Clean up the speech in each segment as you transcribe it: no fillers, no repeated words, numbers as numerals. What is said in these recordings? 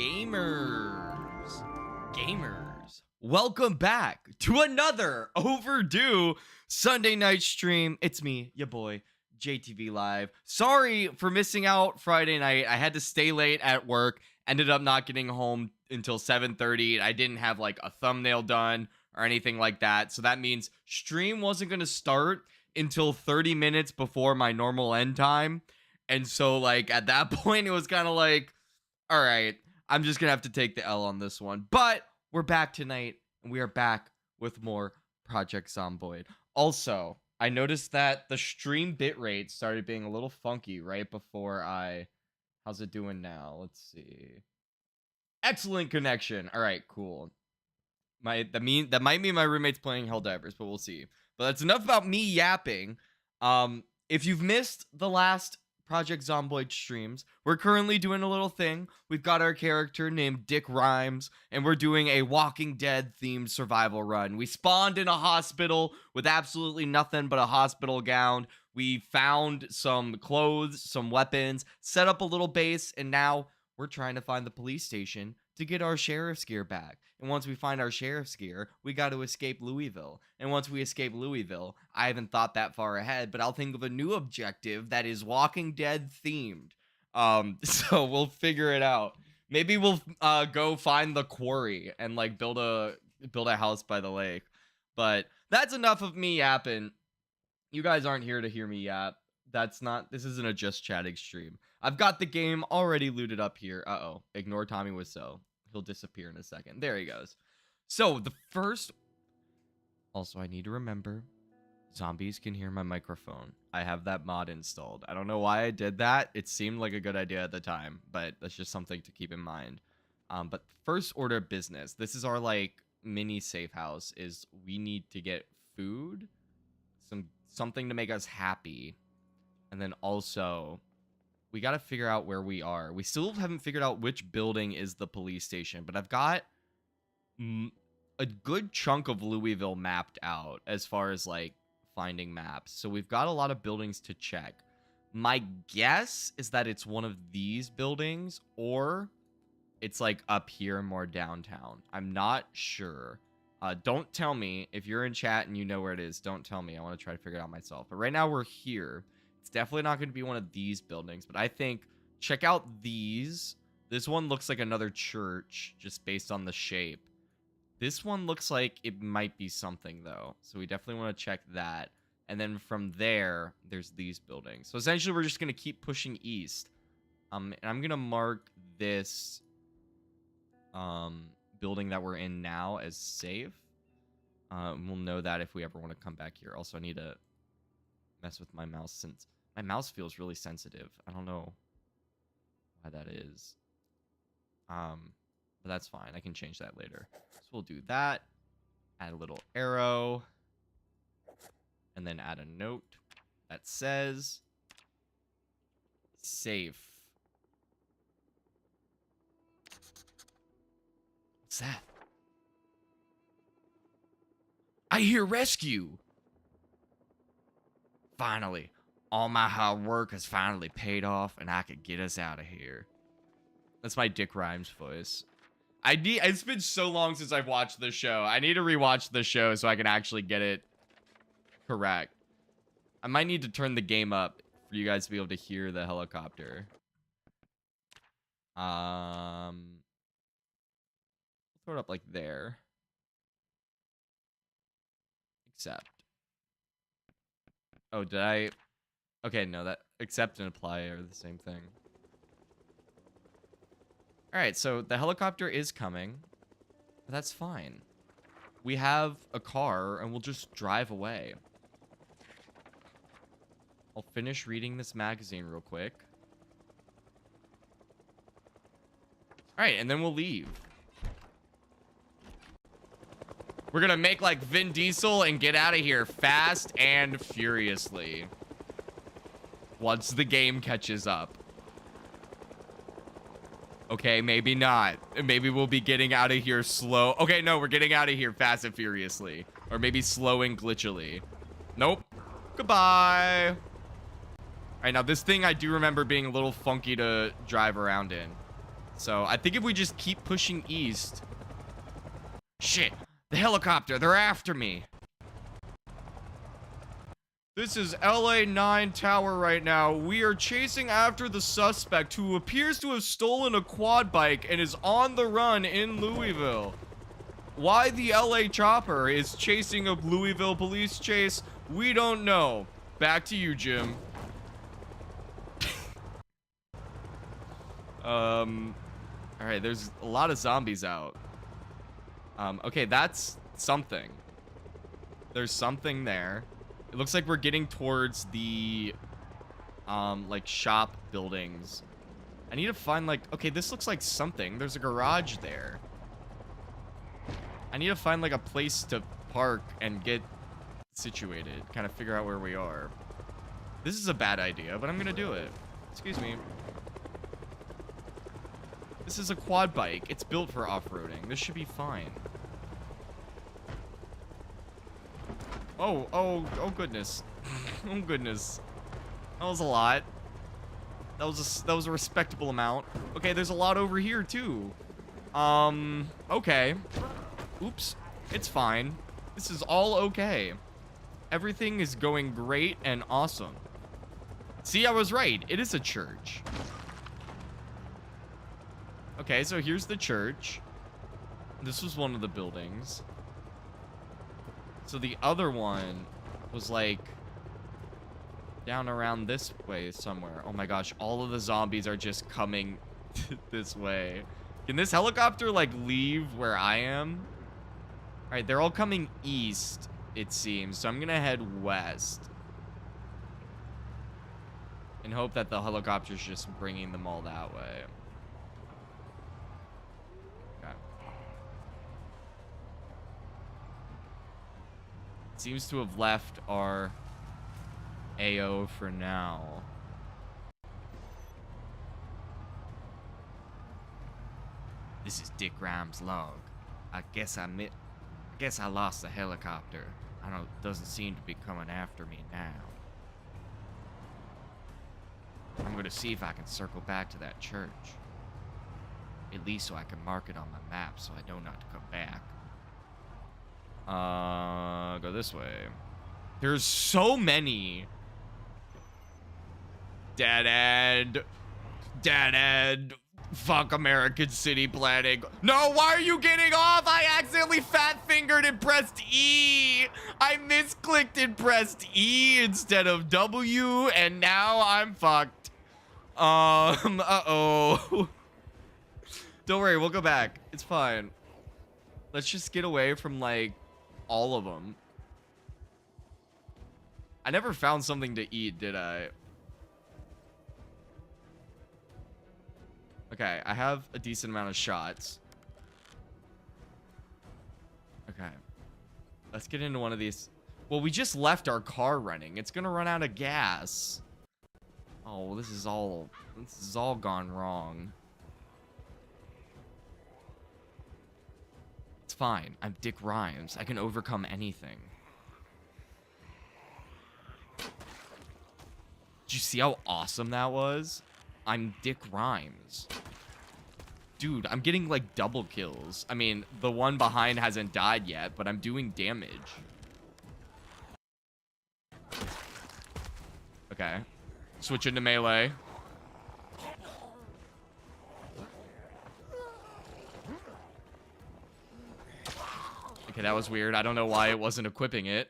Gamers, welcome back to another overdue Sunday night stream. It's me, your boy, JTV Live. Sorry for missing out Friday night. I had to stay late at work, ended up not getting home until 7:30. I didn't have like a thumbnail done or anything like that. So that means stream wasn't going to start until 30 minutes before my normal end time. And so like at that point, it was kind of like, all right, I'm just going to have to take the L on this one. But we're back tonight, and we are back with more Project Zomboid. Also, I noticed that the stream bitrate started being a little funky right before I... How's it doing now? Let's see. Excellent connection. All right, cool. That might mean my roommate's playing Helldivers, but we'll see. But that's enough about me yapping. If you've missed the last Project Zomboid streams, we're currently doing a little thing. We've got our character named Dick Rhymes, and we're doing a Walking Dead themed survival run. We spawned in a hospital with absolutely nothing but a hospital gown. We found some clothes, some weapons, set up a little base, and now we're trying to find the police station to get our sheriff's gear back. And once we find our sheriff's gear, we got to escape Louisville. And once we escape Louisville, I haven't thought that far ahead, but I'll think of a new objective that is Walking Dead themed. So we'll figure it out. Maybe we'll go find the quarry and like build a house by the lake. But that's enough of me yapping. You guys aren't here to hear me yap. This isn't a just chatting stream. I've got the game already looted up here. Uh-oh. Ignore Tommy Wiseau. He'll disappear in a second. There he goes. So, the first... Also, I need to remember, zombies can hear my microphone. I have that mod installed. I don't know why I did that. It seemed like a good idea at the time, but that's just something to keep in mind. But first order of business. This is our, like, mini safe house, is we need to get food, something to make us happy, and then also... we got to figure out where we are. We still haven't figured out which building is the police station, but I've got a good chunk of Louisville mapped out as far as like finding maps. So we've got a lot of buildings to check. My guess is that it's one of these buildings or it's like up here more downtown. I'm not sure. Don't tell me if you're in chat and you know where it is. Don't tell me. I want to try to figure it out myself. But right now we're here. It's definitely not going to be one of these buildings, but I think check out these. This one looks like another church just based on the shape. This one looks like it might be something though. So we definitely want to check that. And then from there, there's these buildings. So essentially we're just going to keep pushing east. And I'm going to mark this building that we're in now as safe. We'll know that if we ever want to come back here. Also, I need to mess with my mouse since my mouse feels really sensitive. I don't know why that is. But that's fine. I can change that later. So we'll do that. Add a little arrow. And then add a note that says safe. What's that? I hear rescue. Finally, all my hard work has finally paid off, and I could get us out of here. That's my Dick Rhymes voice. It's been so long since I've watched the show. I need to rewatch the show so I can actually get it correct. I might need to turn the game up for you guys to be able to hear the helicopter. Throw it up like there. Except. Oh, did I? Okay, no, that accept and apply are the same thing. All right, so the helicopter is coming. But that's fine. We have a car, and we'll just drive away. I'll finish reading this magazine real quick. All right, and then we'll leave. We're gonna make like Vin Diesel and get out of here fast and furiously. Once the game catches up. Okay, maybe not. Maybe we'll be getting out of here slow. Okay, no, we're getting out of here fast and furiously. Or maybe slow and glitchily. Nope. Goodbye. All right, now this thing I do remember being a little funky to drive around in. So I think if we just keep pushing east... Shit! The helicopter! They're after me! This is LA 9 Tower right now. We are chasing after the suspect who appears to have stolen a quad bike and is on the run in Louisville. Why the LA chopper is chasing a Louisville police chase, we don't know. Back to you, Jim. Alright, there's a lot of zombies out. Okay, that's something. There's something there. It looks like we're getting towards the, like, shop buildings. I need to find, like... Okay, this looks like something. There's a garage there. I need to find, like, a place to park and get situated. Kind of figure out where we are. This is a bad idea, but I'm gonna do it. Excuse me. This is a quad bike. It's built for off-roading. This should be fine. Oh goodness. Oh goodness. That was a lot. That was a respectable amount. Okay, there's a lot over here too. Okay. Oops. It's fine. This is all okay. Everything is going great and awesome. See, I was right. It is a church. Okay, so here's the church. This was one of the buildings. So the other one was like down around this way somewhere. Oh my gosh, all of the zombies are just coming this way. Can this helicopter like leave where I am? All right, they're all coming east, it seems. So I'm gonna head west and hope that the helicopter's just bringing them all that way. Seems to have left our AO for now. This is Dick Grimes' log. I guess I lost the helicopter. Doesn't seem to be coming after me now. I'm gonna see if I can circle back to that church. At least so I can mark it on my map so I know not to come back. Go this way. There's so many. Dead end. Fuck American city planning. No, why are you getting off? I accidentally fat fingered and pressed E. I misclicked and pressed E instead of W, and now I'm fucked. Uh-oh. Don't worry, we'll go back. It's fine. Let's just get away from, like, all of them. I never found something to eat, did I? Okay, I have a decent amount of shots. Okay. Let's get into one of these. Well, we just left our car running. It's gonna run out of gas. Oh, this is all gone wrong. It's fine. I'm Dick Grimes. I can overcome anything. Did you see how awesome that was? I'm Dick Grimes. Dude, I'm getting like double kills. I mean, the one behind hasn't died yet, but I'm doing damage. Okay. Switch into melee. Okay, that was weird. I don't know why it wasn't equipping it.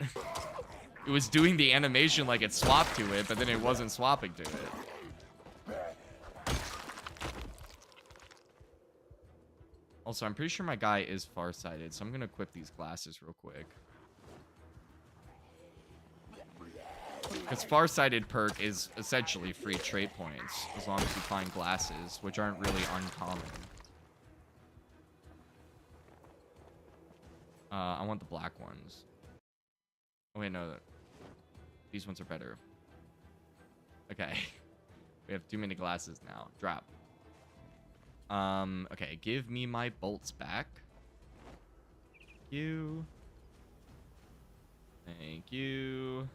It was doing the animation like it swapped to it, but then it wasn't swapping to it. Also, I'm pretty sure my guy is farsighted, so I'm gonna equip these glasses real quick. Because farsighted perk is essentially free trait points, as long as you find glasses, which aren't really uncommon. I want the black ones. Oh wait, no. These ones are better. Okay. We have too many glasses now. Drop. Okay, give me my bolts back. Thank you. Thank you.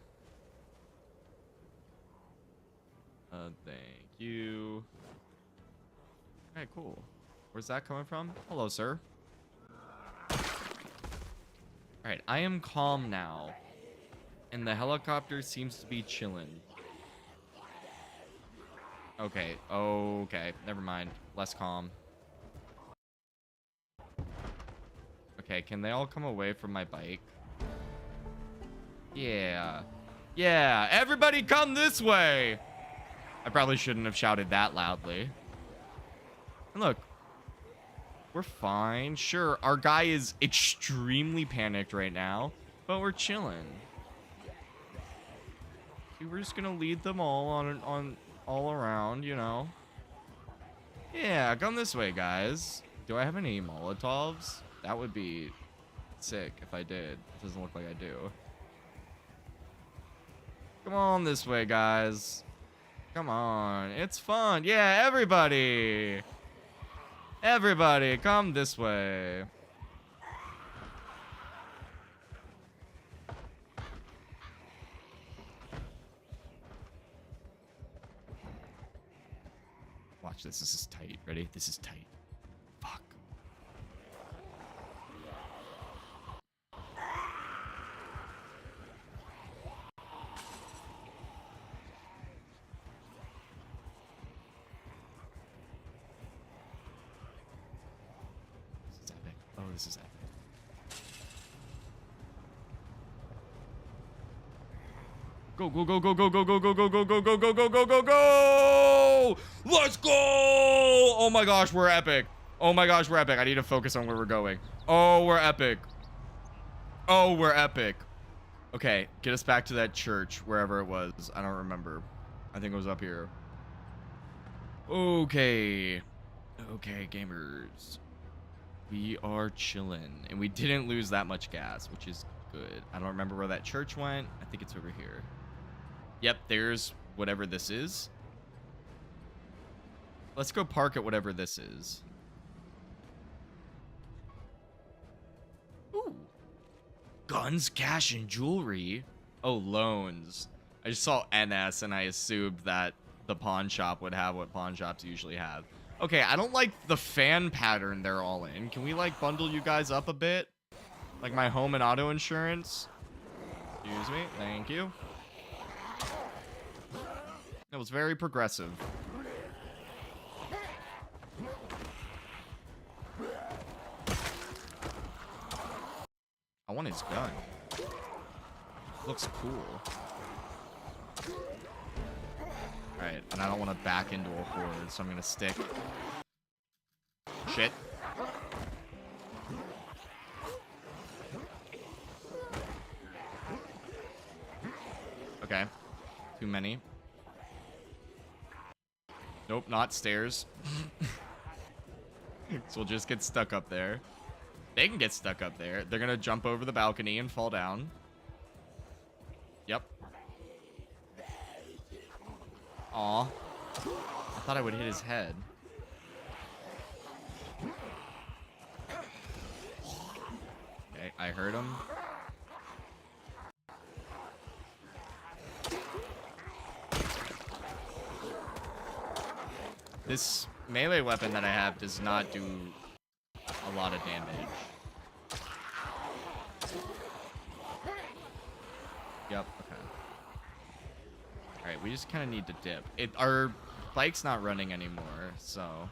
Thank you. Okay, cool. Where's that coming from? Hello, sir. Alright, I am calm now. And the helicopter seems to be chilling. Okay, okay. Never mind. Less calm. Okay, can they all come away from my bike? Yeah. Yeah, everybody come this way! I probably shouldn't have shouted that loudly. And look, we're fine. Sure, our guy is extremely panicked right now, but we're chilling. See, we're just gonna lead them all on all around, you know. Yeah, come this way, guys. Do I have any Molotovs? That would be sick if I did. It doesn't look like I do. Come on this way, guys. Come on. It's fun. Yeah, everybody. Everybody, come this way. Watch this. This is tight. Ready? This is tight. Fuck. This is epic. Oh, this is epic. Go, go, go, go, go, go, go, go, go, go, go, go, go, go, go, go, go! Let's go! Oh my gosh, we're epic. Oh my gosh, we're epic. I need to focus on where we're going. Oh, we're epic. Oh, we're epic. Okay, get us back to that church, wherever it was. I don't remember. I think it was up here. Okay. Okay, gamers. We are chilling. And we didn't lose that much gas, which is good. I don't remember where that church went. I think it's over here. Yep, there's whatever this is. Let's go park at whatever this is. Ooh. Guns, cash, and jewelry. Oh, loans. I just saw NS and I assumed that the pawn shop would have what pawn shops usually have. Okay, I don't like the fan pattern they're all in. Can we, like, bundle you guys up a bit? Like my home and auto insurance? Excuse me. Thank you. That was very progressive. I want his gun. Looks cool. Alright, and I don't want to back into a horde, so I'm gonna stick. Shit. Okay. Too many. Nope, not stairs. So we'll just get stuck up there. They can get stuck up there. They're gonna jump over the balcony and fall down. Yep. Aw. I thought I would hit his head. Okay, I heard him. This melee weapon that I have does not do a lot of damage. Yep, okay. Alright, we just kind of need to dip. Our bike's not running anymore, so...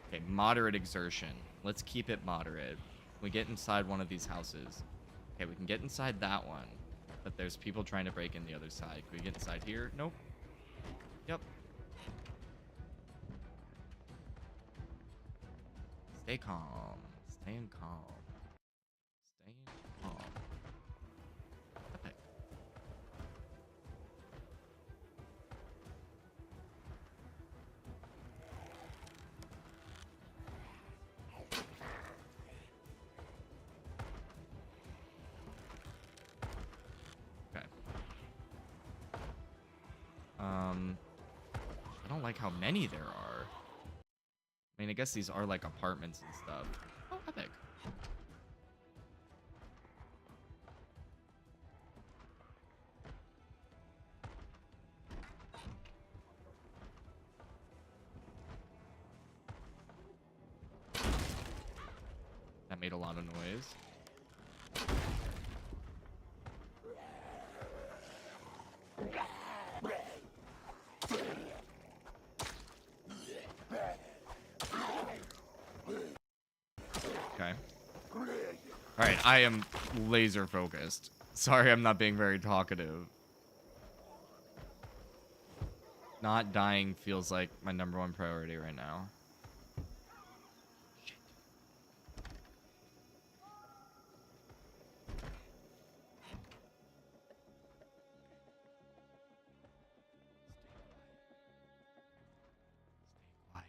Okay, moderate exertion. Let's keep it moderate. We get inside one of these houses. Okay, we can get inside that one. But there's people trying to break in the other side. Can we get inside here? Nope. Yep. Stay calm. Staying calm. Staying calm. Epic. Okay. I don't like how many there are. I mean, I guess these are like apartments and stuff. Oh, epic. made a lot of noise. Okay. All right, I am laser focused. Sorry, I'm not being very talkative. Not dying feels like my #1 priority right now. Shit. Stay quiet.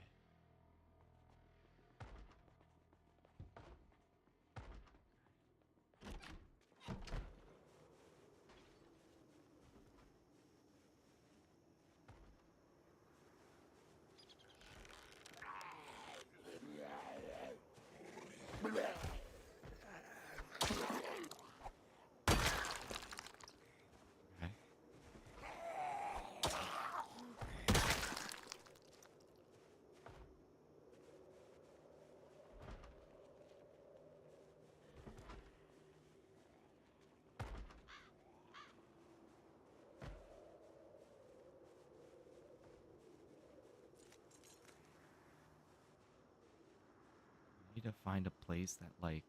Okay. I need to find a place that, like,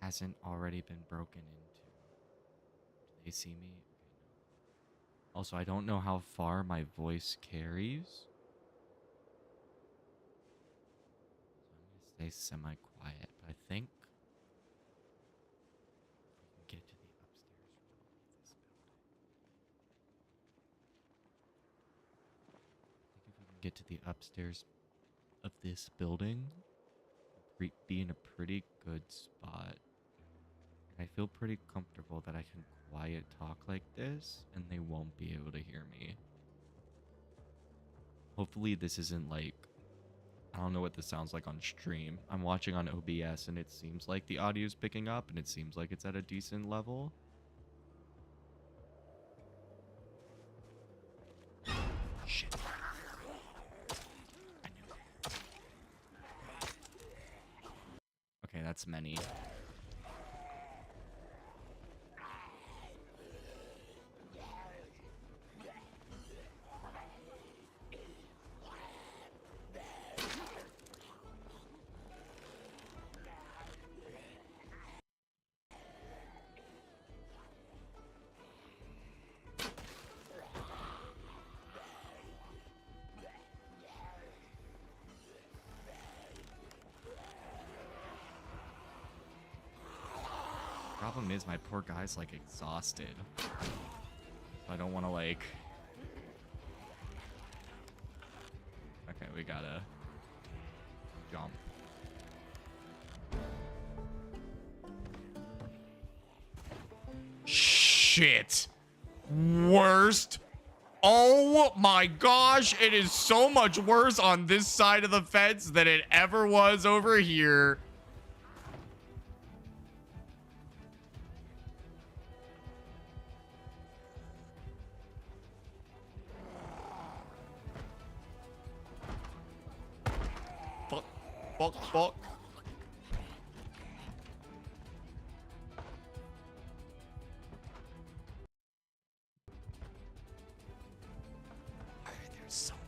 hasn't already been broken into. Do they see me? Okay, no. Also, I don't know how far my voice carries. So I'm going to stay semi-quiet, but I think we can get to the upstairs room of this building. I think if we can get to the upstairs of this building, we'll be in a pretty good spot. And I feel pretty comfortable that I can quiet talk like this, and they won't be able to hear me. Hopefully this isn't like, I don't know what this sounds like on stream. I'm watching on OBS and it seems like the audio is picking up and it seems like it's at a decent level. Shit. I knew it. Okay, that's many. Problem is, my poor guy's like exhausted. I don't want to like. Okay, we gotta jump. Shit. Worst. Oh my gosh, it is so much worse on this side of the fence than it ever was over here. Fuck, fuck, fuck. There's so many.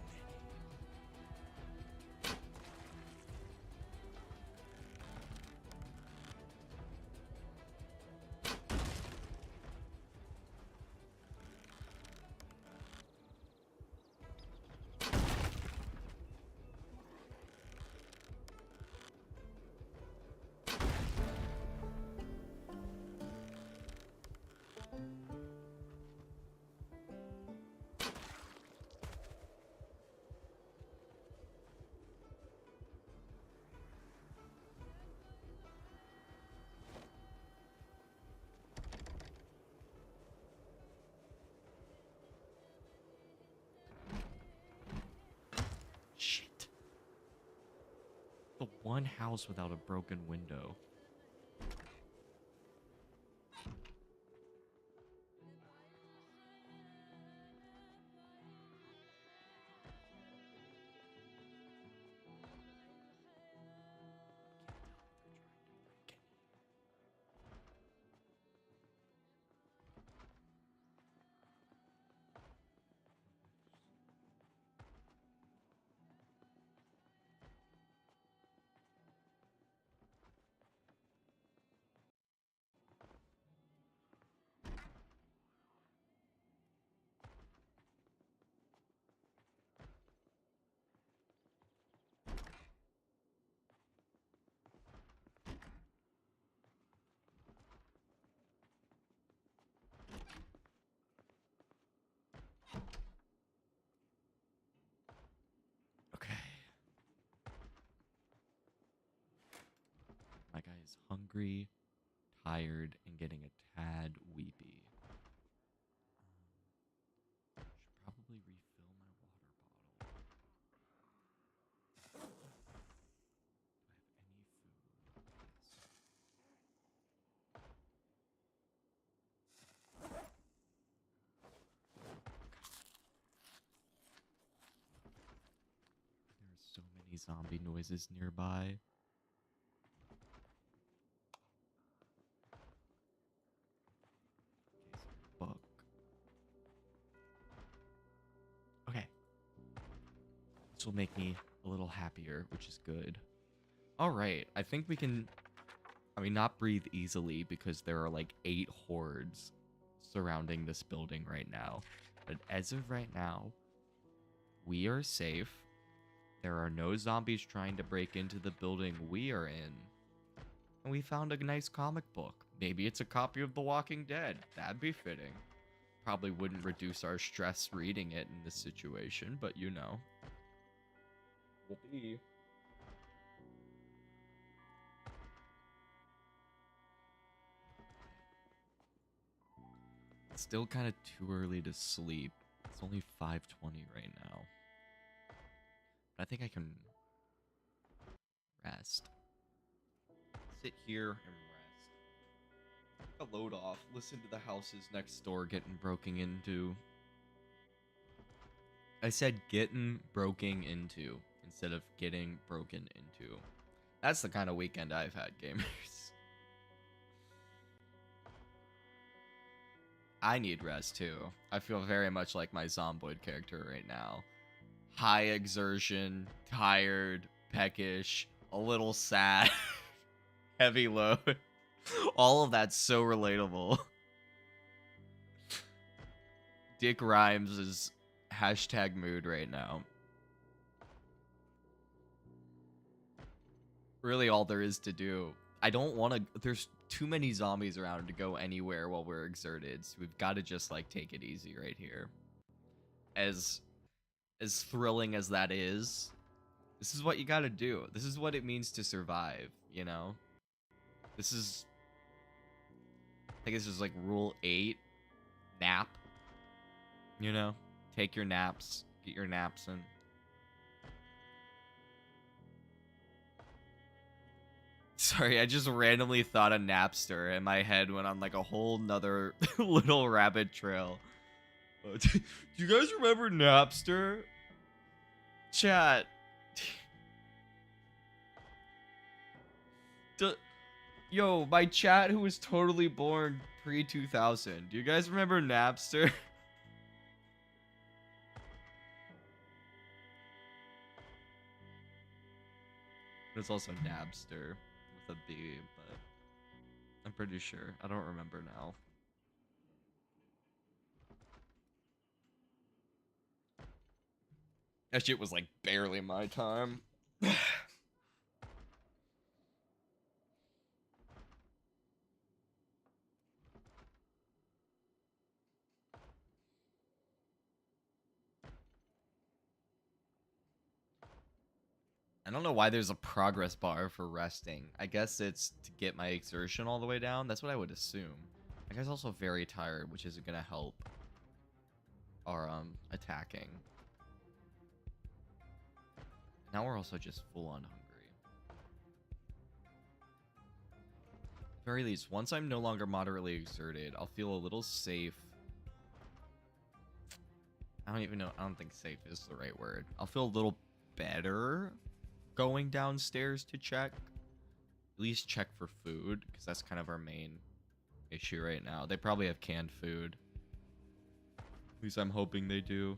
Shit. The one house without a broken window. hungry, tired, and getting a tad weepy. Should probably refill my water bottle. Do I have any food? Yes. There are so many zombie noises nearby. Book. Okay. This will make me a little happier, which is good. All right. I think we can, not breathe easily because there are like 8 hordes surrounding this building right now. But as of right now, we are safe. There are no zombies trying to break into the building we are in. And we found a nice comic book. Maybe it's a copy of The Walking Dead. That'd be fitting. Probably wouldn't reduce our stress reading it in this situation, but you know. Whoopee. It's still kind of too early to sleep. It's only 5:20 right now. But I think I can rest. Sit here and rest. Take a load off. Listen to the houses next door getting broken into. I said getting broken into instead of getting broken into. That's the kind of weekend I've had, gamers. I need rest too. I feel very much like my Zomboid character right now. High exertion, tired, peckish, a little sad, heavy load. All of that's so relatable. Dick Rhymes is hashtag mood right now. Really all there is to do. I don't want to... There's too many zombies around to go anywhere while we're exerted. So we've got to just, like, take it easy right here. As thrilling as that is, this is what you got to do. This is what it means to survive, you know? This is... I think this is, like, rule 8. Nap. You know? Take your naps. Get your naps in. Sorry, I just randomly thought of Napster and my head went on like a whole nother little rabbit trail. Do you guys remember Napster? Chat. Yo, my chat who was totally born pre-2000. Do you guys remember Napster? It's also Napster with a B, but I'm pretty sure. I don't remember now. That shit was like barely my time. I don't know why there's a progress bar for resting. I guess it's to get my exertion all the way down. That's what I would assume. I guess also very tired, which isn't gonna help our attacking. Now we're also just full on hungry. At the very least, once I'm no longer moderately exerted, I'll feel a little safe. I don't even know. I don't think safe is the right word. I'll feel a little better going downstairs to check. At least check for food, because that's kind of our main issue right now. They probably have canned food. At least I'm hoping they do.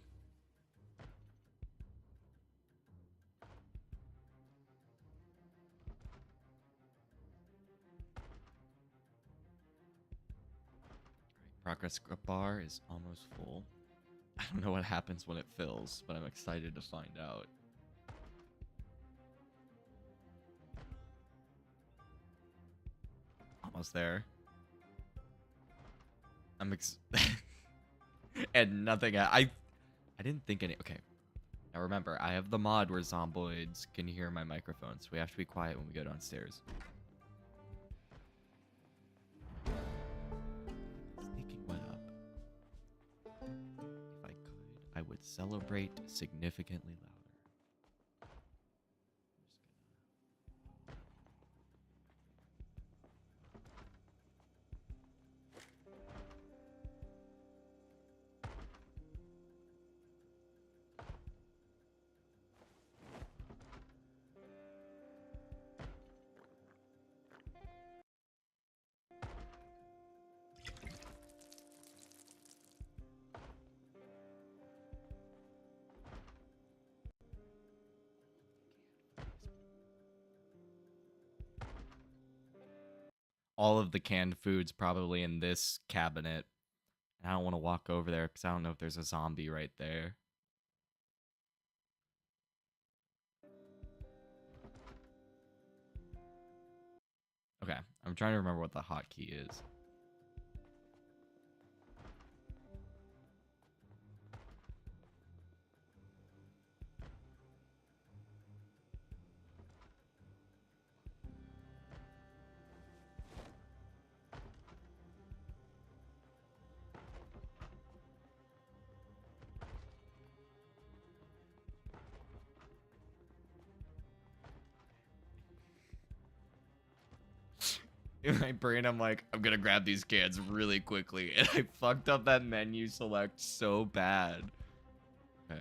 Progress bar is almost full. I don't know what happens when it fills, but I'm excited to find out. Almost there. And nothing. I didn't think any. Okay. Now remember, I have the mod where Zomboids can hear my microphone, so we have to be quiet when we go downstairs. Celebrate significantly louder. All of the canned foods probably in this cabinet. And I don't want to walk over there because I don't know if there's a zombie right there. Okay, I'm trying to remember what the hotkey is. In my brain, I'm like, I'm gonna grab these cans really quickly, and I fucked up that menu select so bad. Okay,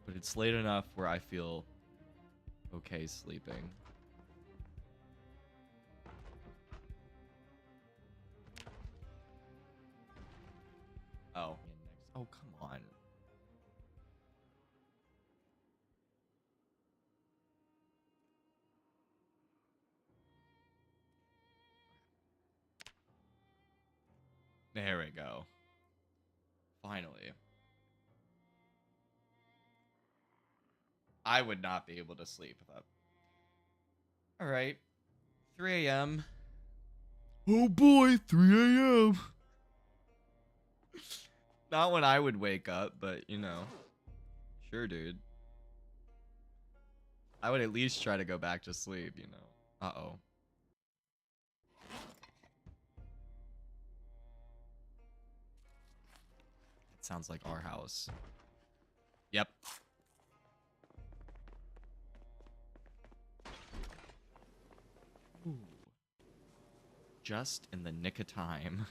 but it's late enough where I feel okay sleeping. Oh. Oh, come on. There we go. Finally. I would not be able to sleep without. All right. 3 a.m. Oh boy, 3 a.m. Not when I would wake up, but you know. Sure, dude. I would at least try to go back to sleep, you know. Uh-oh. It sounds like our house. Yep. Ooh. Just in the nick of time.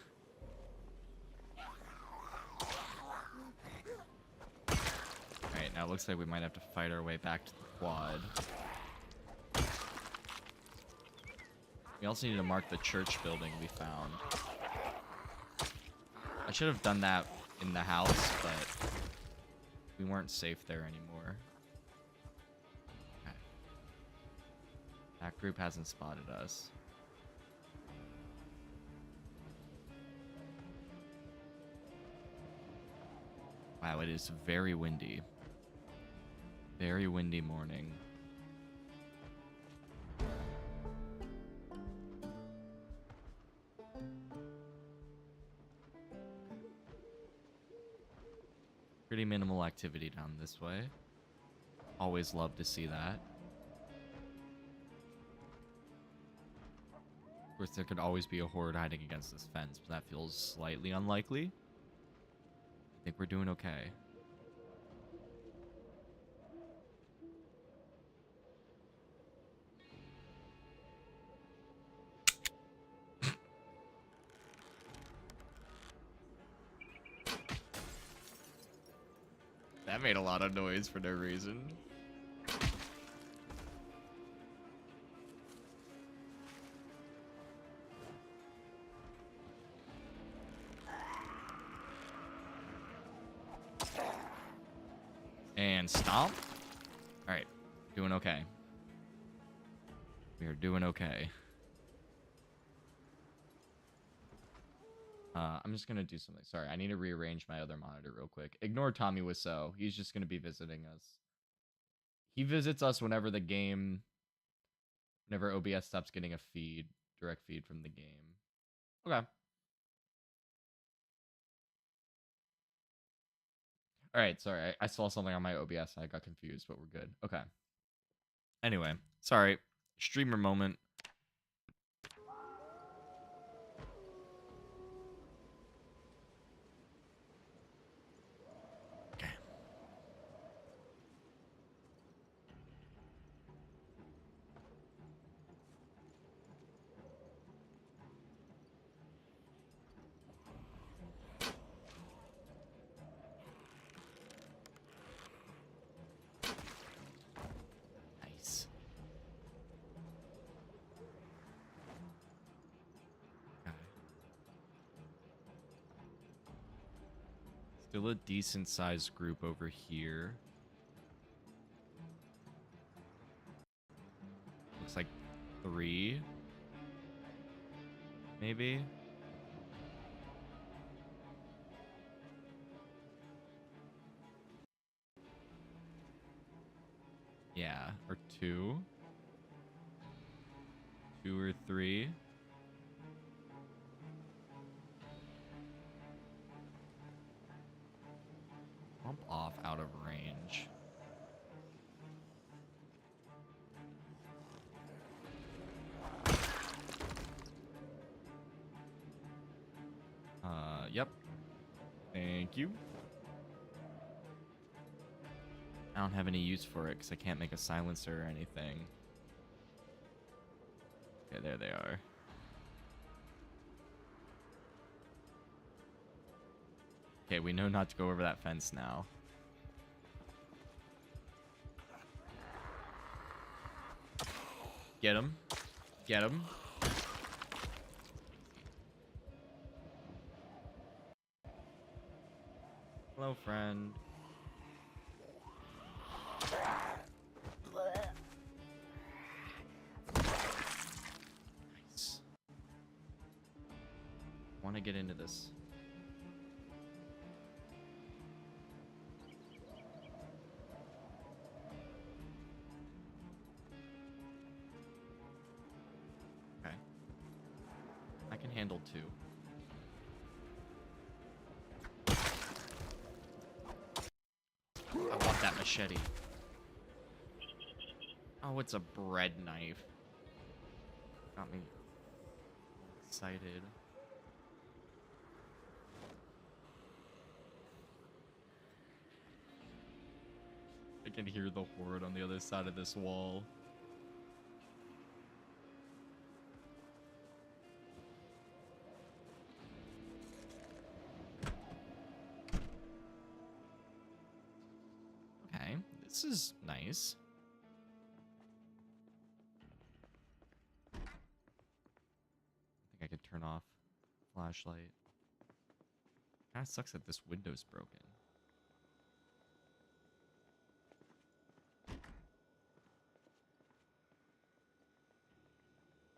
Alright, now it looks like we might have to fight our way back to the quad. We also need to mark the church building we found. I should have done that in the house, but we weren't safe there anymore. Okay. That group hasn't spotted us. Wow, it is very windy. Very windy morning. Pretty minimal activity down this way. Always love to see that. Of course, there could always be a horde hiding against this fence, but that feels slightly unlikely. I think we're doing okay. That made a lot of noise for no reason. And stomp. All right, doing okay. We are doing okay. I'm just gonna do something. Sorry, I need to rearrange my other monitor real quick. Ignore Tommy Wiseau. He's just gonna be visiting us. He visits us whenever whenever OBS stops getting a direct feed from the game. Okay. All right, sorry. I saw something on my OBS and I got confused, but we're good. Okay. Anyway, sorry. Streamer moment. Okay. Still a decent sized group over here. Looks like 3. Maybe. Yeah, or 2. 2 or 3. Bump off out of range. Yep. Thank you. I don't have any use for it because I can't make a silencer or anything. Okay, there they are. Okay, we know not to go over that fence now. Get him. Get him. Hello, friend. Nice. Want to get into this. Okay. I can handle 2. I want that machete. Oh, it's a bread knife. Got me excited. I can hear the horde on the other side of this wall. Okay, this is nice. I think I could turn off flashlight. Kind of sucks that this window's broken.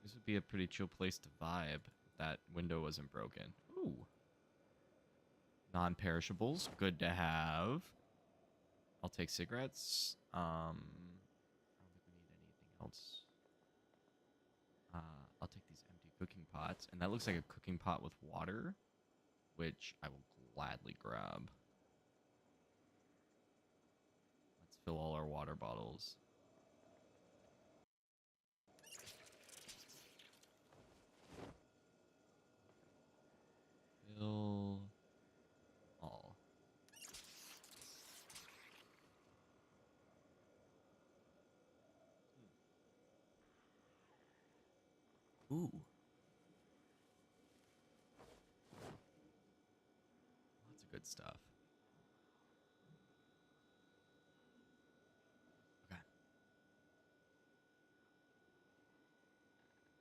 This would be a pretty chill place to vibe if that window wasn't broken. Ooh. Non-perishables. Good to have. I'll take cigarettes. I don't think we need anything else. I'll take these empty cooking pots. And that looks like a cooking pot with water, which I will gladly grab. Let's fill all our water bottles. Fill all. Ooh. Lots of good stuff. Okay.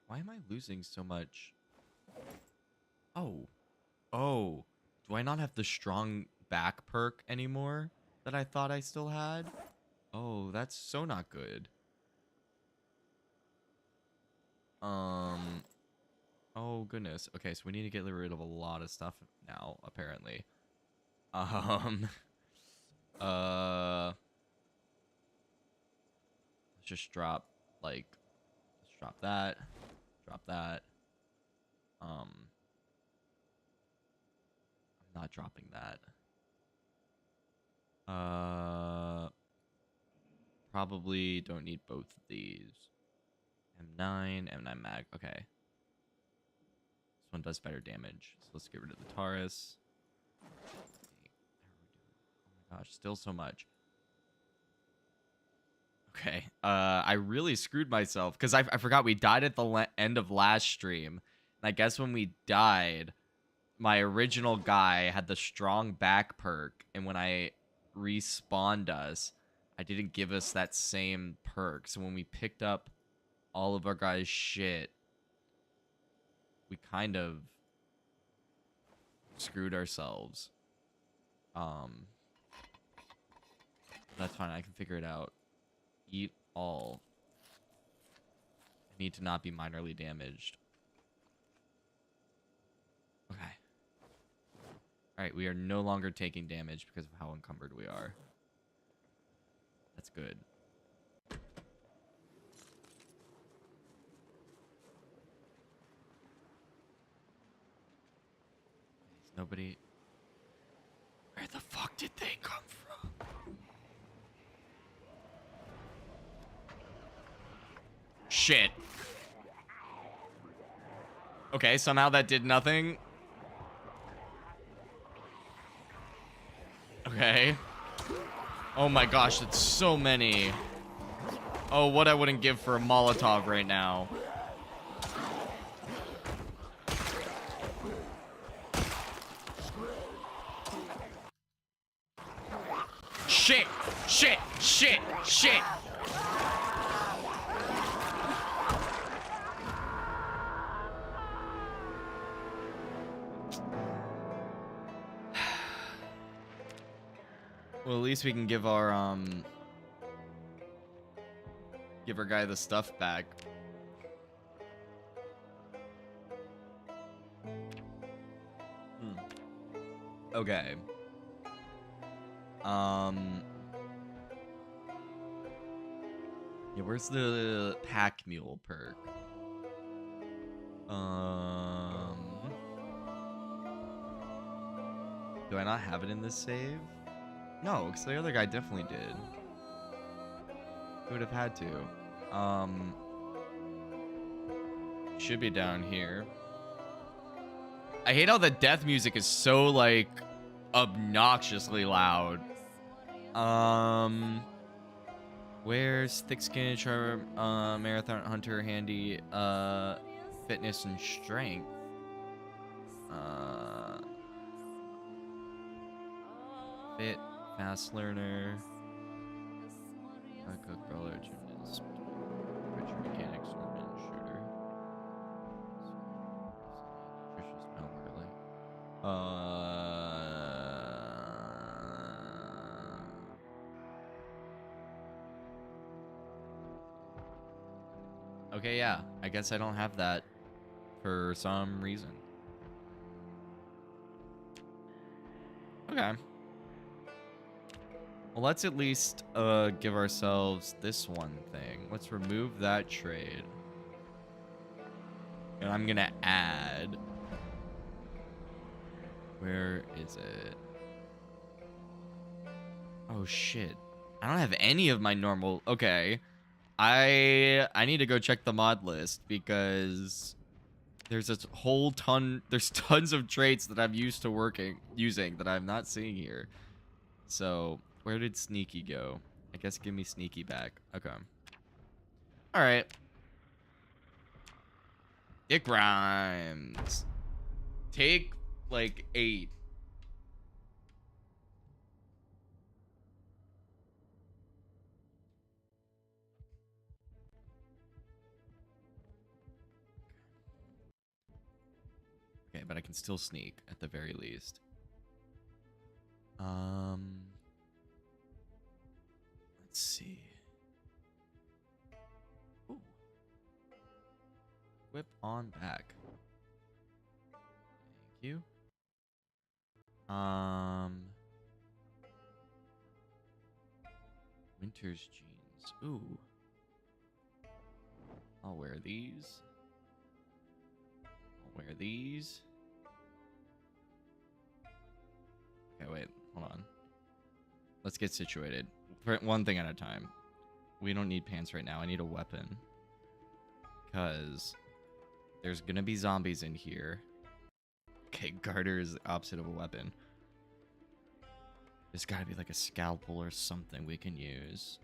Why am I losing so much? Oh. Oh. Do I not have the strong back perk anymore that I thought I still had? Oh, that's so not good. Oh goodness. Okay, so we need to get rid of a lot of stuff now, apparently. Um, let's just drop, like, let's drop that. Drop that. I'm not dropping that. Probably don't need both of these. M9 mag. Okay. This one does better damage. So let's get rid of the Taurus. Oh my gosh, still so much. Okay. I really screwed myself because I forgot we died at the end of last stream. And I guess when we died, my original guy had the strong back perk, and when I respawned us, I didn't give us that same perk. So when we picked up all of our guys' shit, we kind of screwed ourselves. Um, that's fine. I can figure it out. Eat all. I need to not be minorly damaged. Okay. Alright, we are no longer taking damage because of how encumbered we are. That's good. Is nobody... Where the fuck did they come from? Shit. Okay, somehow that did nothing. Okay. Oh my gosh, that's so many. Oh, what I wouldn't give for a Molotov right now. Shit! Shit! Shit! Shit! Well, at least we can give our guy the stuff back. Okay. Yeah, where's the pack mule perk? Do I not have it in this save? No, because the other guy definitely did. He would have had to. Should be down here. I hate how the death music is so, like, obnoxiously loud. Where's thick skin, charm, marathon hunter, handy, fitness and strength? Fit, fast learner, cook, brawler, gymnast, butcher, mechanic, swordsman, shooter. Nutritious, no, really. Okay, yeah. I guess I don't have that for some reason. Okay. Well, let's at least give ourselves this one thing. Let's remove that trade. And I'm gonna add... Where is it? Oh, shit. I don't have any of my normal... Okay. I need to go check the mod list because there's a whole ton... There's tons of traits that I'm used to using that I'm not seeing here. So... Where did Sneaky go? I guess give me Sneaky back. Okay. Alright. Dick Rhymes. Take, like, 8. Okay, but I can still sneak, at the very least. Let's see. Ooh. Whip on back. Thank you. Winter's jeans. Ooh. I'll wear these. I'll wear these. Okay, wait. Hold on. Let's get situated. One thing at a time. We don't need pants right now. I need a weapon. Because there's going to be zombies in here. Okay, garter is the opposite of a weapon. There's got to be like a scalpel or something we can use.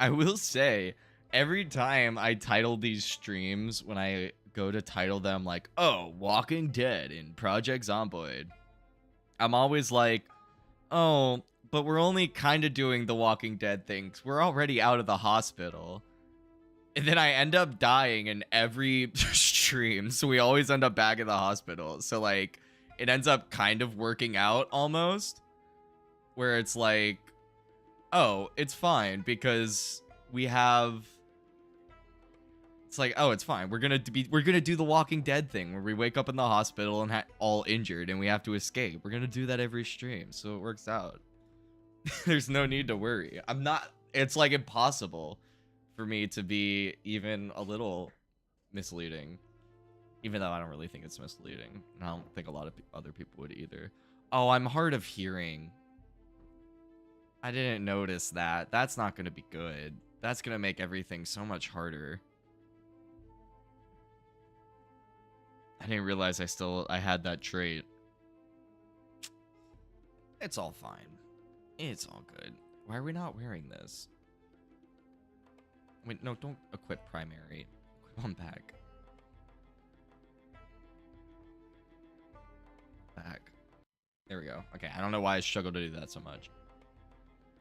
I will say, every time I title these streams, when I go to title them like, oh, Walking Dead in Project Zomboid, I'm always like, oh, but we're only kind of doing the Walking Dead things. We're already out of the hospital. And then I end up dying in every stream. So we always end up back in the hospital. So like it ends up kind of working out almost. Where it's like, oh, it's fine because we have. It's like, oh, it's fine. We're gonna do the Walking Dead thing where we wake up in the hospital and all injured and we have to escape. We're gonna do that every stream, so it works out. There's no need to worry. I'm not. It's like impossible for me to be even a little misleading, even though I don't really think it's misleading. And I don't think a lot of other people would either. Oh, I'm hard of hearing. I didn't notice that. That's not gonna be good. That's gonna make everything so much harder. I didn't realize I had that trait. It's all fine. It's all good. Why are we not wearing this? Wait, no, don't equip primary. Equip on back. Back. There we go. Okay, I don't know why I struggle to do that so much.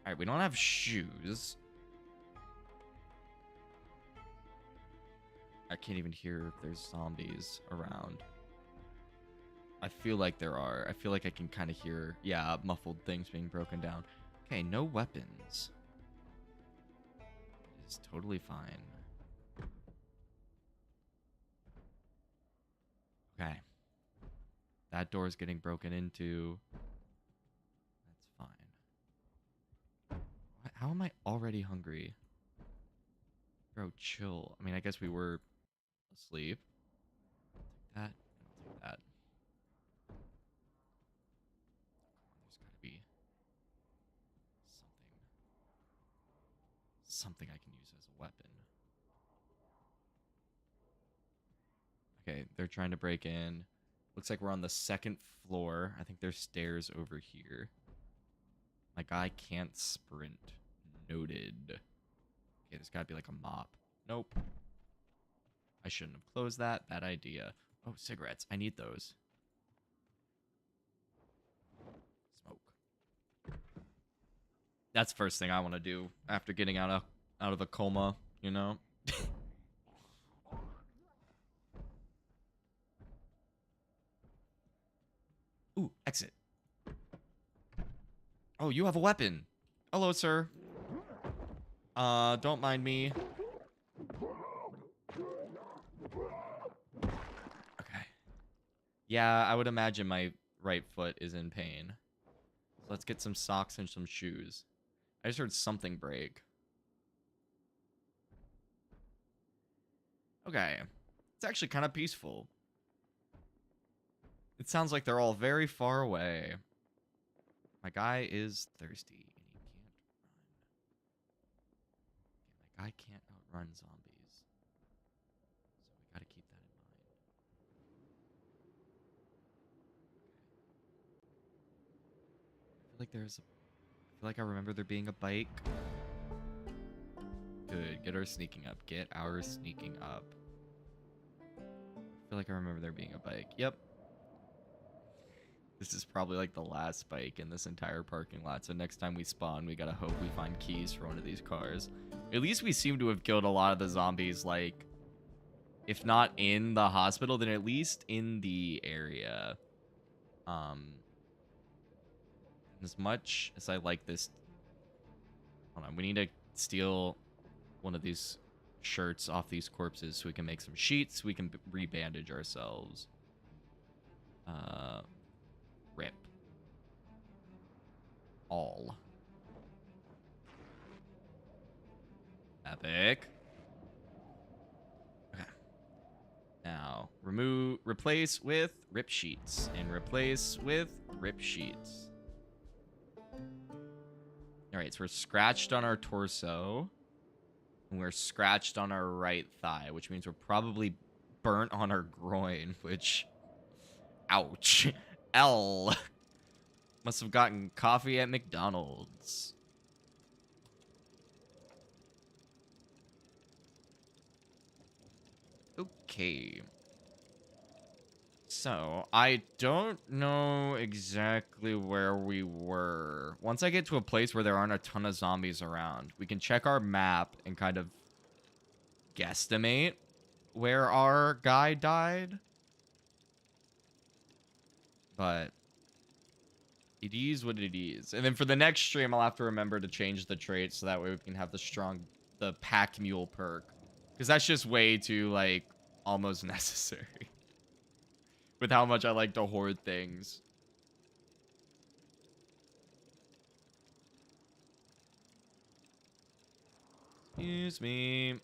Alright, we don't have shoes. I can't even hear if there's zombies around. I feel like there are. I feel like I can kind of hear, yeah, muffled things being broken down. Okay, no weapons. It's totally fine. Okay. That door's getting broken into. That's fine. How am I already hungry? Bro, chill. I mean, I guess we were asleep. I'll take that. I'll take that. There's gotta be something I can use as a weapon. Okay, they're trying to break in. Looks like we're on the second floor. I think there's stairs over here. My guy can't sprint. Noted. Okay, there's gotta be like a mop. Nope. I shouldn't have closed that. Bad idea. Oh, cigarettes. I need those. Smoke. That's the first thing I want to do after getting out of a coma, you know? Ooh, exit. Oh, you have a weapon. Hello, sir. Don't mind me. Okay. Yeah, I would imagine my right foot is in pain. So let's get some socks and some shoes. I just heard something break. Okay. It's actually kind of peaceful. It sounds like they're all very far away. My guy is thirsty, and he can't run. Okay, my guy can't outrun zombies. So we gotta keep that in mind. I feel like I remember there being a bike. Good. Get our sneaking up. Get our sneaking up. I feel like I remember there being a bike. Yep. This is probably like the last bike in this entire parking lot. So next time we spawn, we gotta hope we find keys for one of these cars. At least we seem to have killed a lot of the zombies, like, if not in the hospital, then at least in the area. As much as I like this... Hold on, we need to steal one of these shirts off these corpses so we can make some sheets. We can rebandage ourselves. Rip. All. Epic. Okay. Now, replace with rip sheets. And replace with rip sheets. Alright, so we're scratched on our torso. And we're scratched on our right thigh, which means we're probably burnt on our groin, which... Ouch. L. Must have gotten coffee at McDonald's. Okay. So, I don't know exactly where we were. Once I get to a place where there aren't a ton of zombies around, we can check our map and kind of guesstimate where our guy died. But it is what it is. And then for the next stream, I'll have to remember to change the trait so that way we can have the pack mule perk. Because that's just way too, like, almost necessary. With how much I like to hoard things. Excuse me.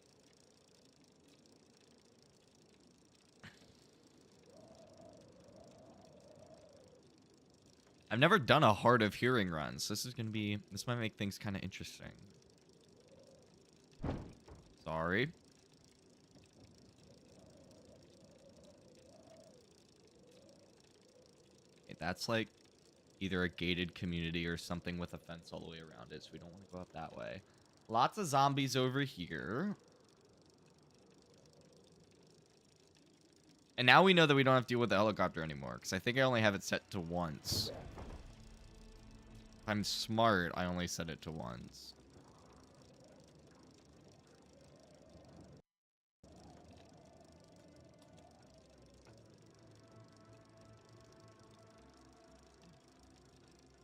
I've never done a hard of hearing run, so this might make things kind of interesting. Sorry. Okay, that's like either a gated community or something with a fence all the way around it, so we don't want to go up that way. Lots of zombies over here. And now we know that we don't have to deal with the helicopter anymore, because I think I only have it set to once. If I'm smart, I only set it to once.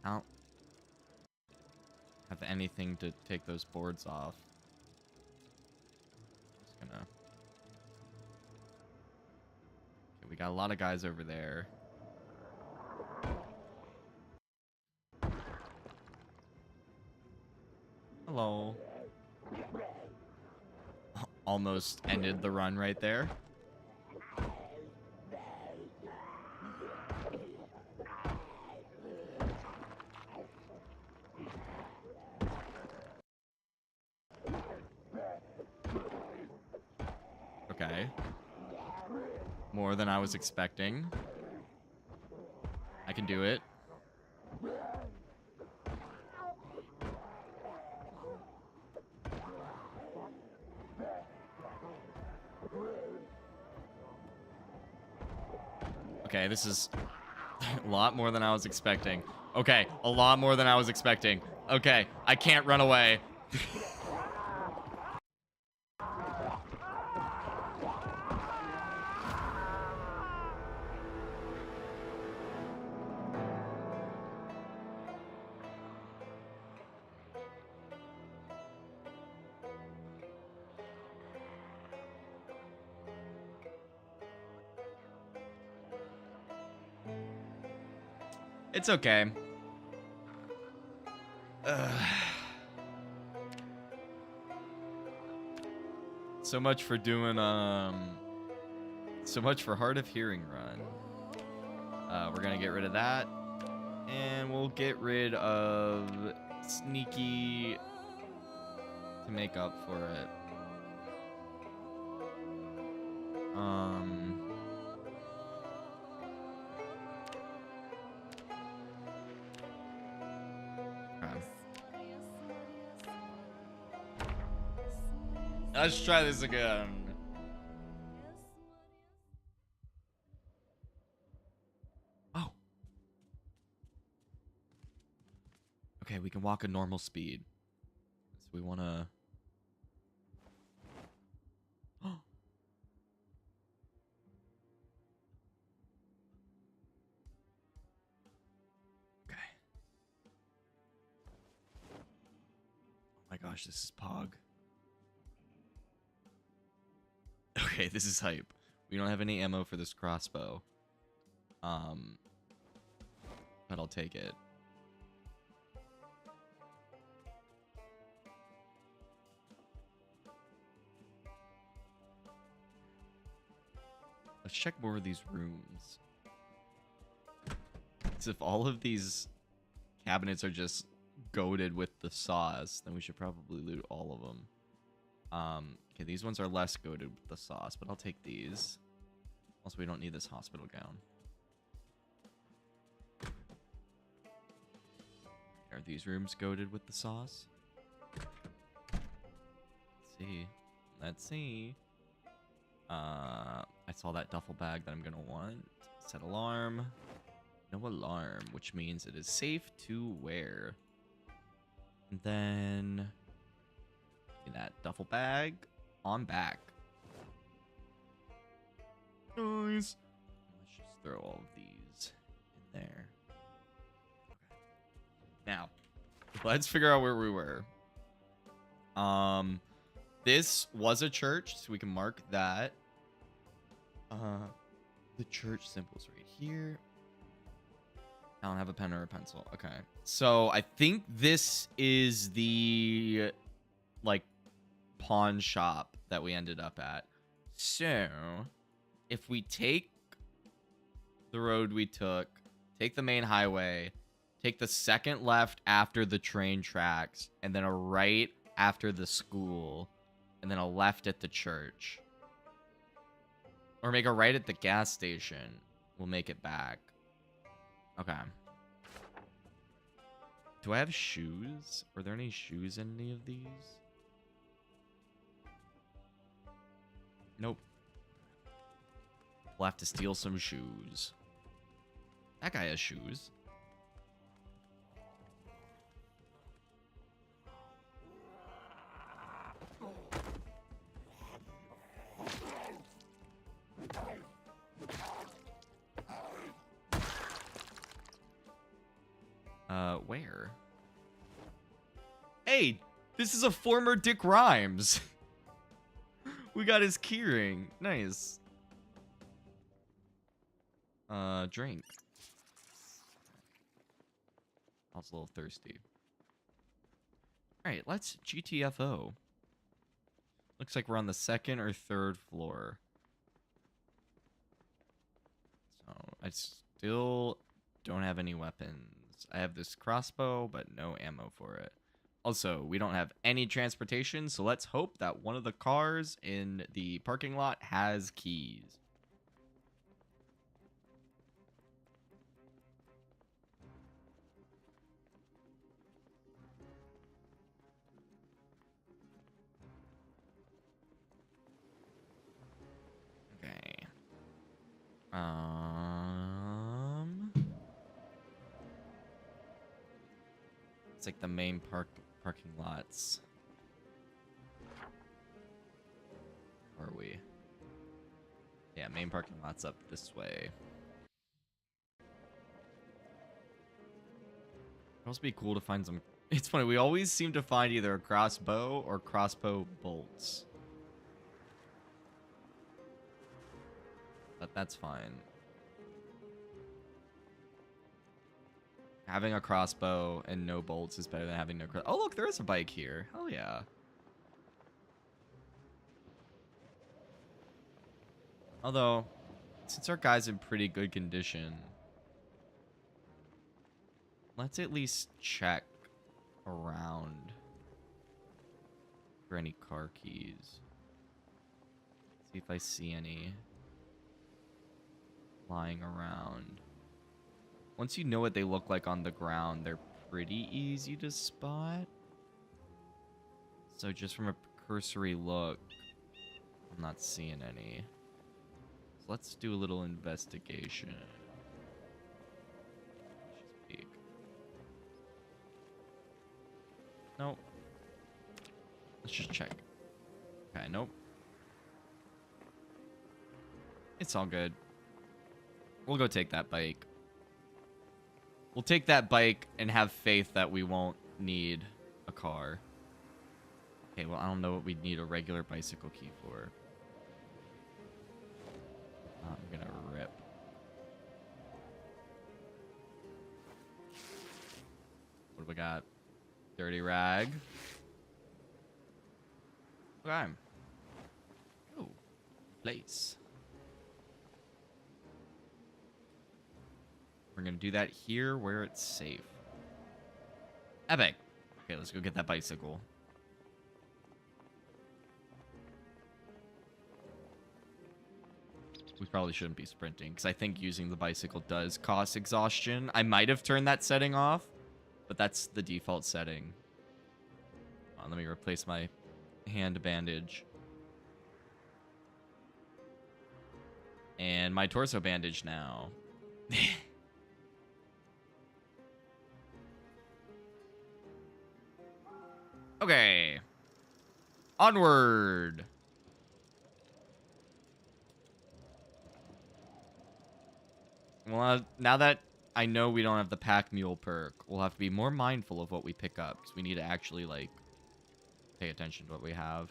I don't have anything to take those boards off. Just gonna... Okay, we got a lot of guys over there. Hello. Almost ended the run right there. Okay. More than I was expecting. I can do it. Okay, this is a lot more than I was expecting. Okay, a lot more than I was expecting. Okay, I can't run away. It's okay. So much for doing, so much for hard of hearing run. We're gonna get rid of that. And we'll get rid of sneaky to make up for it. Let's try this again. Oh. Okay, we can walk a normal speed. So we want to... Okay. Oh my gosh, this is Pog. Okay, this is hype. We don't have any ammo for this crossbow. But I'll take it. Let's check more of these rooms. Because if all of these cabinets are just goated with the sauce, then we should probably loot all of them. Okay, these ones are less goated with the sauce, but I'll take these. Also, we don't need this hospital gown. Are these rooms goated with the sauce? Let's see. Let's see. I saw that duffel bag that I'm gonna want. Set alarm. No alarm, which means it is safe to wear. And then that duffel bag on back. Nice. Let's just throw all of these in there. Now, let's figure out where we were. This was a church, so we can mark that. The church symbol's right here. I don't have a pen or a pencil. Okay. So I think this is the like pawn shop that we ended up at. So if we take the road we took, take the main highway, take the second left after the train tracks, and then a right after the school, and then a left at the church. Or make a right at the gas station. We'll make it back. Okay. Do I have shoes? Are there any shoes in any of these? Nope. We'll have to steal some shoes. That guy has shoes. Where? Hey, this is a former Dick Rhymes. We got his keyring. Nice. Drink. I was a little thirsty. Alright, let's GTFO. Looks like we're on the second or third floor. So, I still don't have any weapons. I have this crossbow, but no ammo for it. Also, we don't have any transportation, so let's hope that one of the cars in the parking lot has keys. Okay. It's like the main parking lots. Where are we? Yeah, main parking lot's up this way. It'd also be cool to find some... It's funny, we always seem to find either a crossbow or crossbow bolts. But that's fine. Having a crossbow and no bolts is better than having no crossbow. Oh, look, there is a bike here. Hell yeah. Although, since our guy's in pretty good condition, let's at least check around for any car keys. See if I see any lying around. Once you know what they look like on the ground, they're pretty easy to spot. So just from a cursory look, I'm not seeing any. So let's do a little investigation. Let's just peek. Nope. Let's just check. Okay, nope. It's all good. We'll go take that bike. We'll take that bike and have faith that we won't need a car. Okay, well, I don't know what we'd need a regular bicycle key for. I'm gonna rip. What do we got? Dirty rag. Okay. Oh, place. We're going to do that here where it's safe. Epic. Okay, let's go get that bicycle. We probably shouldn't be sprinting, because I think using the bicycle does cause exhaustion. I might have turned that setting off, but that's the default setting. Let me replace my hand bandage. And my torso bandage now. Okay. Onward. Well, now that I know we don't have the pack mule perk, we'll have to be more mindful of what we pick up because we need to actually like pay attention to what we have.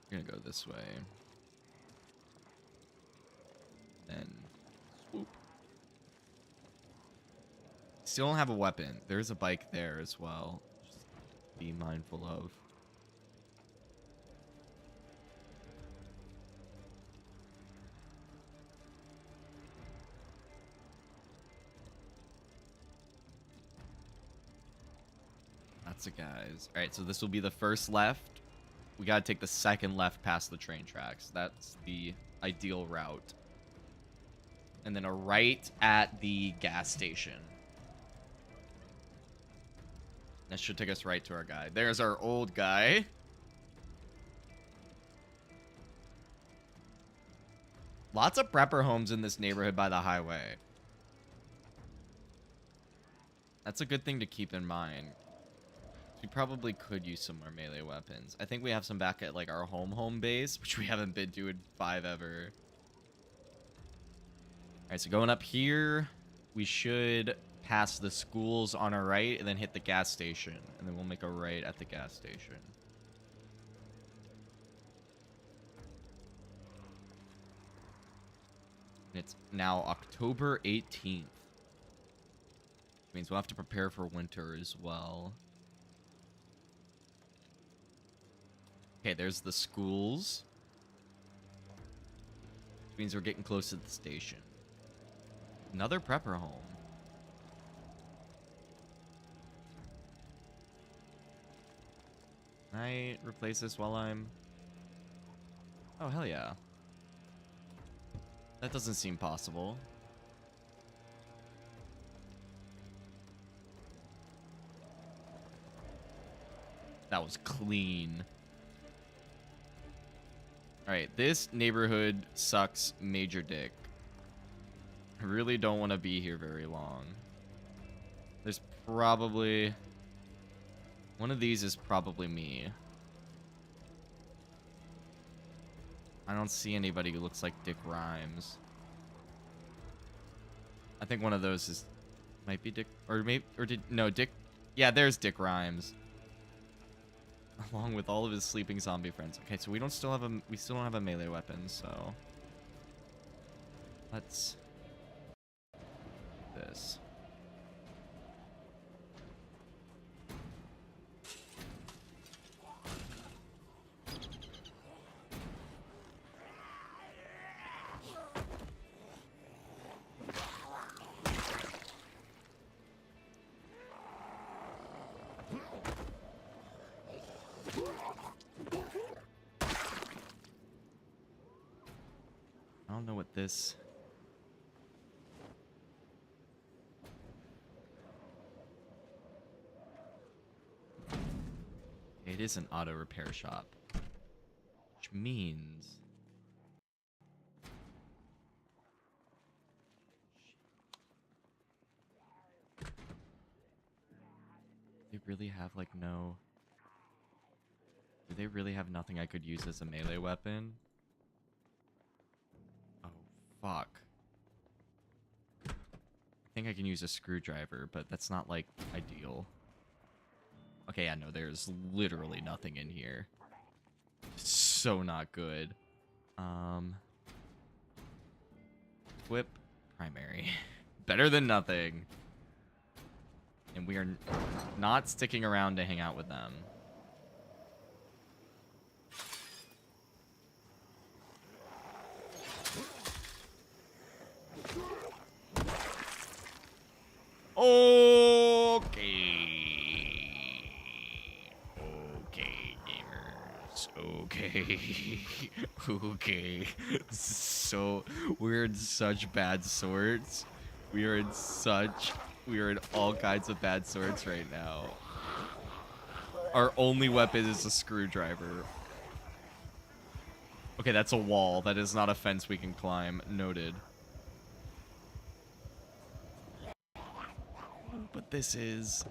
We're gonna go this way. Then swoop. Still don't have a weapon. There's a bike there as well. Just be mindful of. Lots of guys. All right, so this will be the first left. We gotta take the second left past the train tracks. That's the ideal route. And then a right at the gas station. That should take us right to our guy. There's our old guy. Lots of prepper homes in this neighborhood by the highway. That's a good thing to keep in mind. We probably could use some more melee weapons. I think we have some back at like our home base, which we haven't been to in 5 ever. Alright, so going up here, we should pass the schools on our right and then hit the gas station. And then we'll make a right at the gas station. And it's now October 18th. Which means we'll have to prepare for winter as well. Okay, there's the schools. Which means we're getting close to the station. Another prepper home. Can I replace this while I'm... Oh, hell yeah. That doesn't seem possible. That was clean. Alright, this neighborhood sucks major dick. I really don't want to be here very long. There's probably... One of these is probably me. I don't see anybody who looks like Dick Rhymes. I think one of those is... Might be Dick... Or maybe... Or did... No, Dick... Yeah, there's Dick Rhymes. Along with all of his sleeping zombie friends. Okay, so we still don't have a melee weapon, so... Let's... this. I don't know what this... It is an auto repair shop. Which means... They really have, like, no... Do they really have nothing I could use as a melee weapon? Oh, fuck. I think I can use a screwdriver, but that's not, like, ideal. Okay, yeah, no, there's literally nothing in here. So not good. Whip, primary. Better than nothing. And we are not sticking around to hang out with them. Okay, gamers. Okay. Okay. So we're in such bad sorts. We are in all kinds of bad sorts right now. Our only weapon is a screwdriver. Okay, that's a wall. That is not a fence we can climb. Noted. what this is.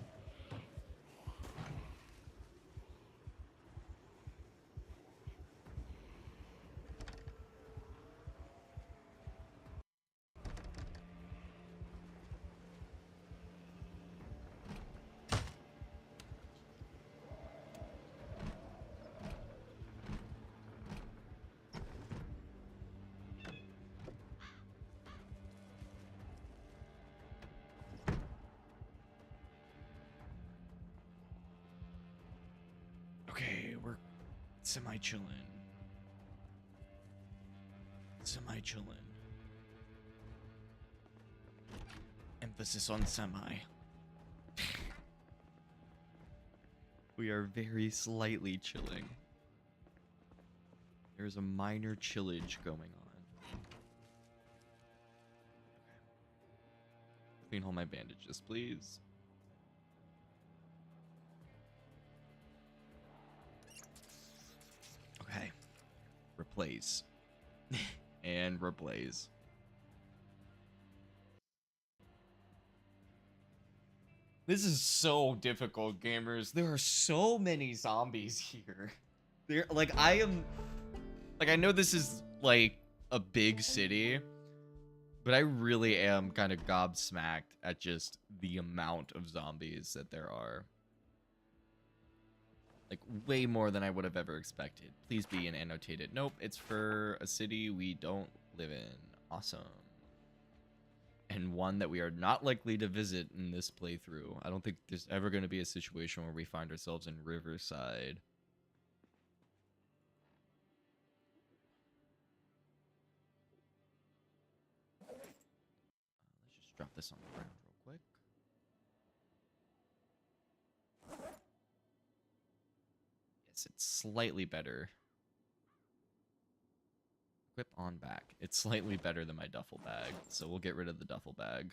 Okay, we're semi-chillin'. Semi-chillin'. Emphasis on semi. We are very slightly chilling. There's a minor chillage going on. Clean all my bandages, please. Okay. Replace. And replace. This is so difficult, gamers. There are so many zombies here. There, like, I know this is, like, a big city, but I really am kind of gobsmacked at just the amount of zombies that there are. Like, way more than I would have ever expected. Please be an annotated. Nope, it's for a city we don't live in. Awesome. And one that we are not likely to visit in this playthrough. I don't think there's ever going to be a situation where we find ourselves in Riverside. Let's just drop this on the ground real quick. Yes, it's slightly better. Equip on back. It's slightly better than my duffel bag, so we'll get rid of the duffel bag.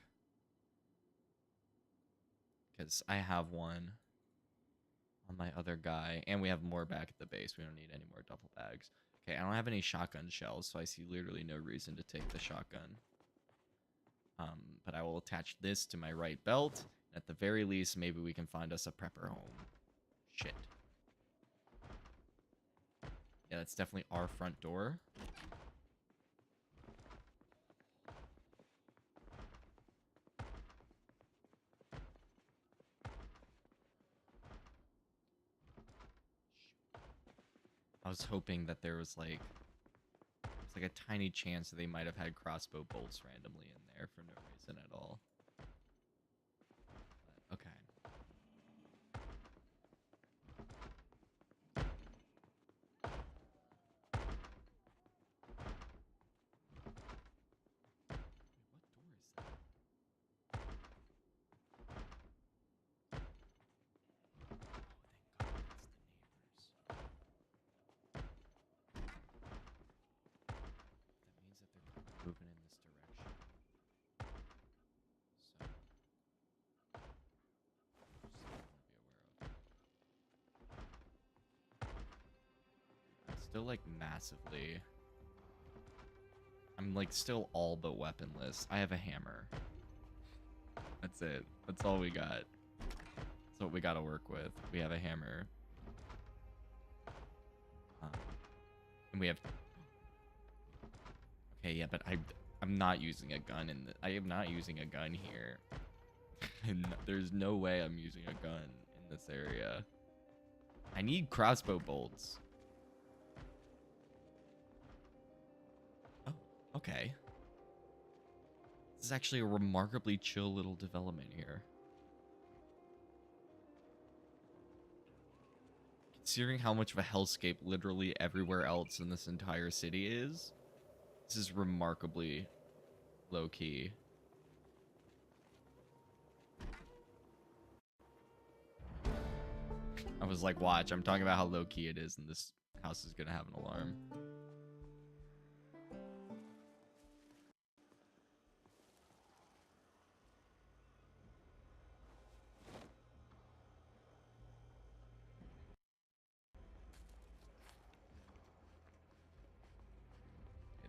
Because I have one on my other guy, and we have more back at the base. We don't need any more duffel bags. Okay, I don't have any shotgun shells, so I see literally no reason to take the shotgun. But I will attach this to my right belt. At the very least, maybe we can find us a prepper home. Shit. Yeah, that's definitely our front door. I was hoping that there was like a tiny chance that they might have had crossbow bolts randomly in there for no reason at all. But, okay. Moving in this direction. So I'm still like massively. I'm like still all but weaponless. I have a hammer. That's it. That's all we got. That's what we got to work with. We have a hammer. And we have. Okay, yeah, but I'm not using a gun in the. I am not using a gun here. And there's no way I'm using a gun in this area. I need crossbow bolts. Oh, okay. This is actually a remarkably chill little development here. Considering how much of a hellscape literally everywhere else in this entire city is, this is remarkably low-key. I was like, watch, I'm talking about how low-key it is, and this house is gonna have an alarm.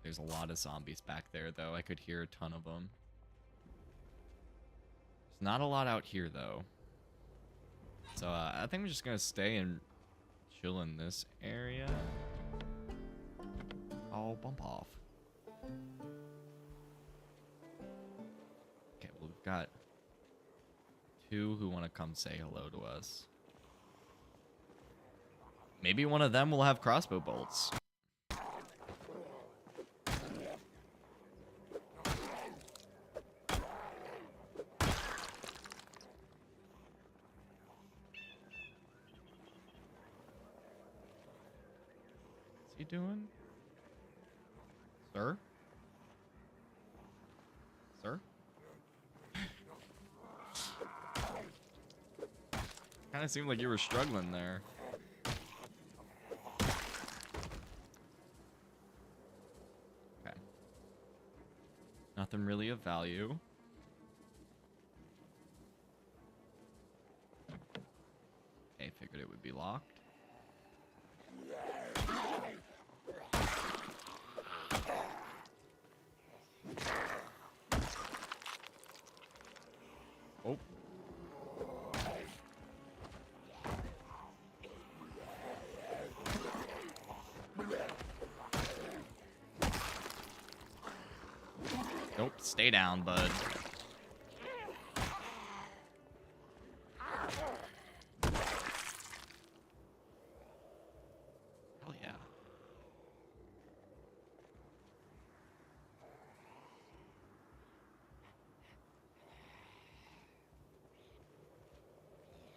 There's a lot of zombies back there, though. I could hear a ton of them. There's not a lot out here, though. So I think I'm just going to stay and chill in this area. I'll bump off. Okay, well, we've got 2 who want to come say hello to us. Maybe one of them will have crossbow bolts. What's he doing? Sir? Sir? Kind of seemed like you were struggling there. Okay. Nothing really of value. Okay, figured it would be locked. Oh. Nope, stay down, bud. Hell yeah.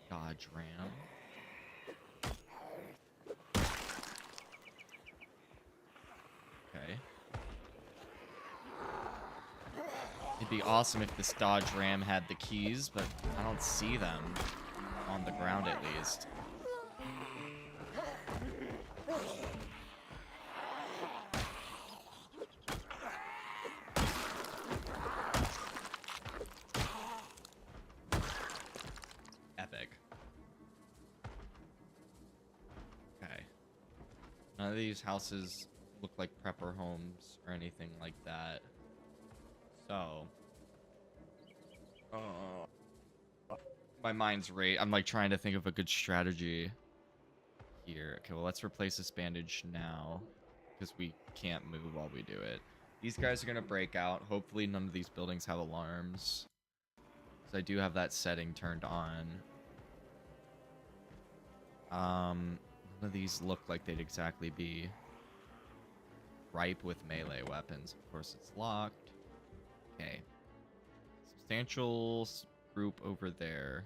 Dodge ram. Okay. It'd be awesome if this Dodge Ram had the keys, but I don't see them on the ground at least. Epic. Okay. None of these houses look like prepper homes or anything like that. So, my mind's I'm like trying to think of a good strategy here. Okay, well, let's replace this bandage now because we can't move while we do it. These guys are gonna break out. Hopefully none of these buildings have alarms, because I do have that setting turned on. None of these look like they'd exactly be ripe with melee weapons. Of course, it's locked. Okay. Substantial group over there.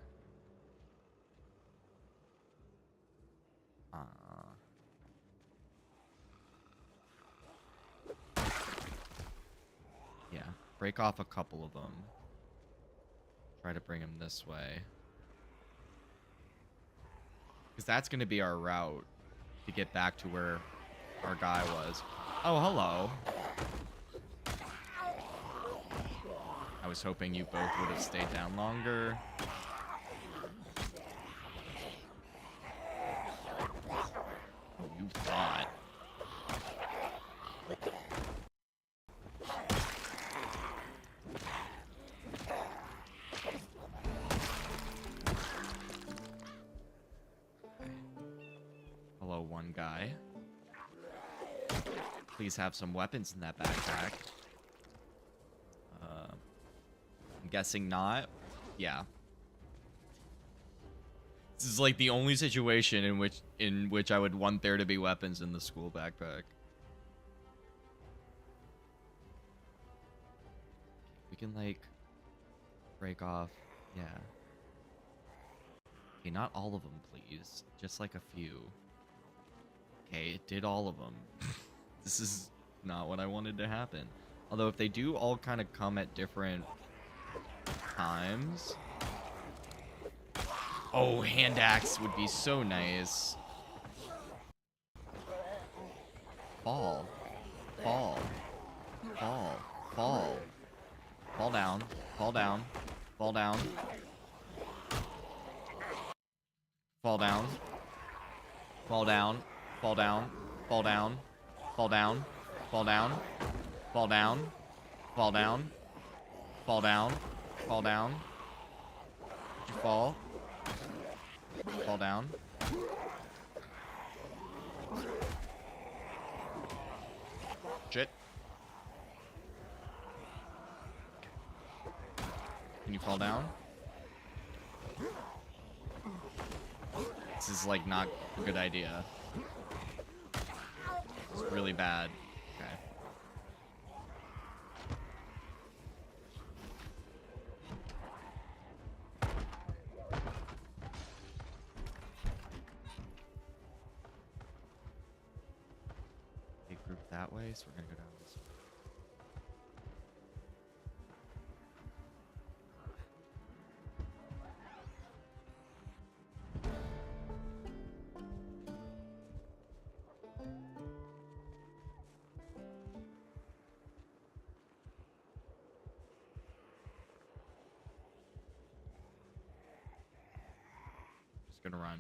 Yeah. Break off a couple of them. Try to bring them this way. Because that's going to be our route to get back to where our guy was. Oh, hello. I was hoping you both would have stayed down longer. You thought. Hello, one guy. Please have some weapons in that backpack. I'm guessing not. Yeah. This is like the only situation in which I would want there to be weapons in the school backpack. We can like break off. Yeah. Okay, not all of them, please. Just like a few. Okay, it did all of them. This is not what I wanted to happen. Although if they do all kind of come at different times. Oh, hand axe would be so nice. Fall. Fall. Fall. Fall. Fall down. Fall down. Fall down. Fall down. Fall down. Fall down. Fall down. Fall down. Fall down. Fall down. Fall down. Fall down. Fall down. Did you fall? Fall down. Shit. Can you fall down? This is like not a good idea. It's really bad. Okay. They group that way, so we're gonna go down this way. Just gonna run.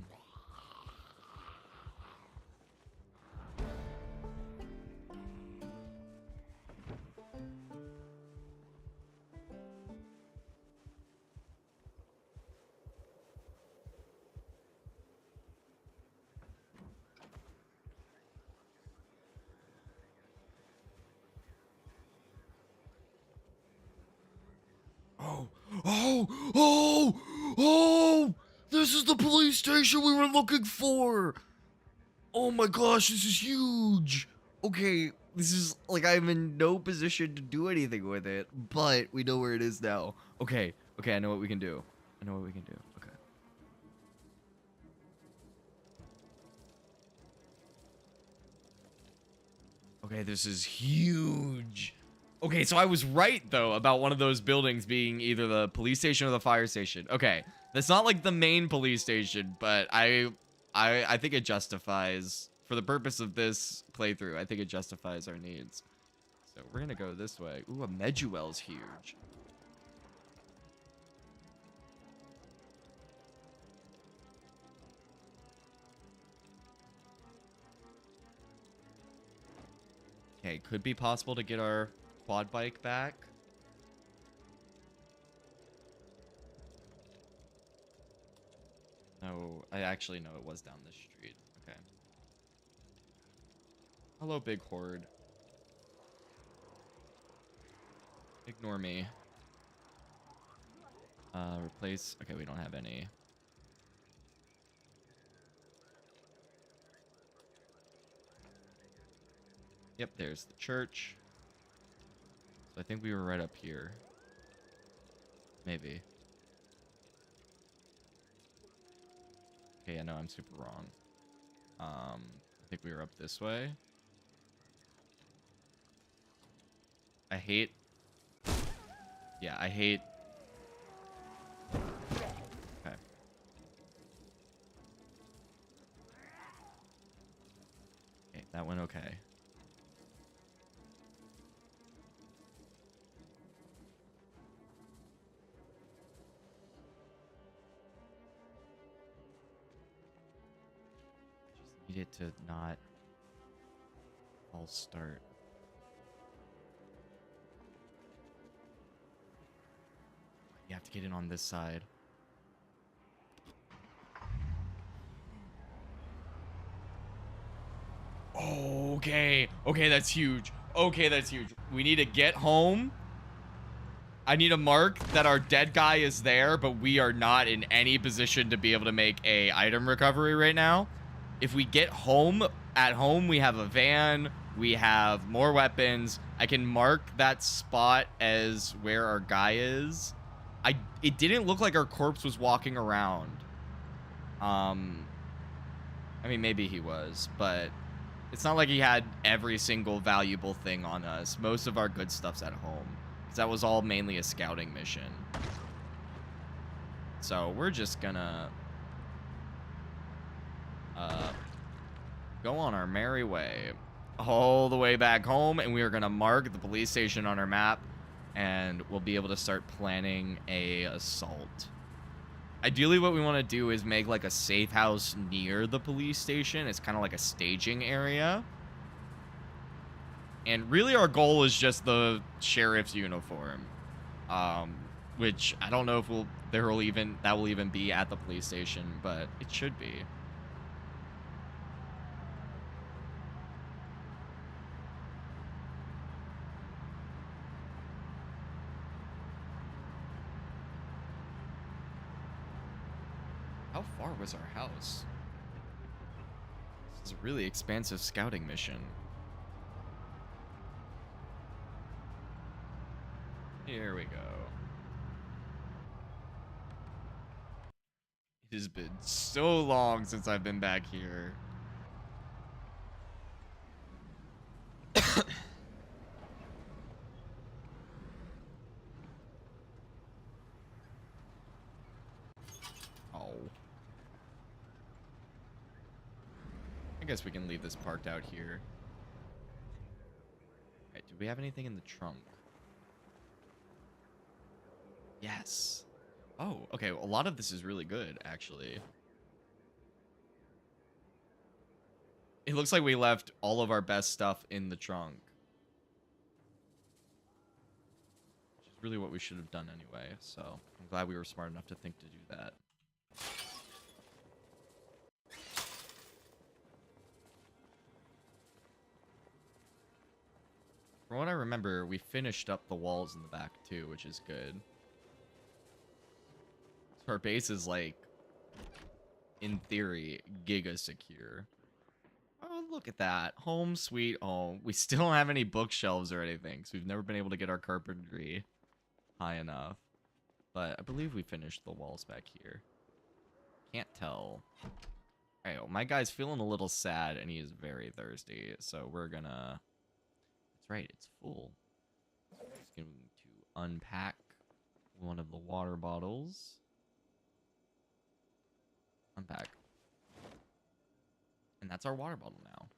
Oh, oh, oh, oh! This is the police station we were looking for! Oh my gosh, this is huge! Okay, this is like I'm in no position to do anything with it, but we know where it is now. Okay, okay, I know what we can do. I know what we can do. Okay. Okay, this is huge. Okay, so I was right though about one of those buildings being either the police station or the fire station. Okay, that's not like the main police station, but I think it justifies for the purpose of this playthrough. I think it justifies our needs. So we're gonna go this way. Ooh, a Meduel's huge. Okay, could be possible to get our quad bike back. No, I actually know it was down this street. Okay. Hello, big horde. Ignore me. Replace. Okay, we don't have any. Yep, there's the church. So I think we were right up here. Maybe. Okay, I know I'm super wrong. I think we were up this way. I hate... Yeah, I hate... Okay. Okay, that went okay. Need it to not all start. You have to get in on this side. Okay. Okay, that's huge. Okay, that's huge. We need to get home. I need to mark that our dead guy is there, but we are not in any position to be able to make a item recovery right now. If we get home, at home, we have a van, we have more weapons. I can mark that spot as where our guy is. It didn't look like our corpse was walking around. I mean, maybe he was, but it's not like he had every single valuable thing on us. Most of our good stuff's at home, because that was all mainly a scouting mission. So we're just gonna go on our merry way all the way back home, and we are gonna mark the police station on our map, and we'll be able to start planning a assault. Ideally, what we want to do is make like a safe house near the police station. It's kind of like a staging area. And really our goal is just the sheriff's uniform. which I don't know if that will even be at the police station, but it should be. How far was our house? This is a really expansive scouting mission. Here we go. It has been so long since I've been back here. Oh. I guess we can leave this parked out here. Alright, do we have anything in the trunk? Yes. Oh, okay. A lot of this is really good, actually. It looks like we left all of our best stuff in the trunk. Which is really what we should have done anyway, so I'm glad we were smart enough to think to do that. From what I remember, we finished up the walls in the back too, which is good. So our base is like, in theory, giga secure. Oh, look at that. Home sweet home. We still don't have any bookshelves or anything, so we've never been able to get our carpentry high enough. But I believe we finished the walls back here. Can't tell. Alright, well, my guy's feeling a little sad, and he is very thirsty, so we're gonna... That's right, it's full. Just going to unpack one of the water bottles. Unpack. And that's our water bottle now.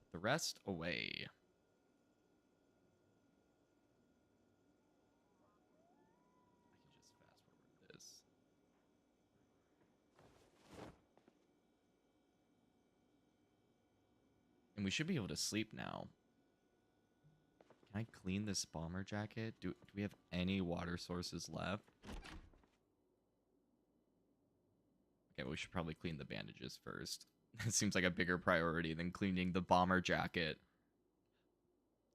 Put the rest away. I can just fast forward this. And we should be able to sleep now. Can I clean this bomber jacket? Do we have any water sources left? Okay, we should probably clean the bandages first. That seems like a bigger priority than cleaning the bomber jacket,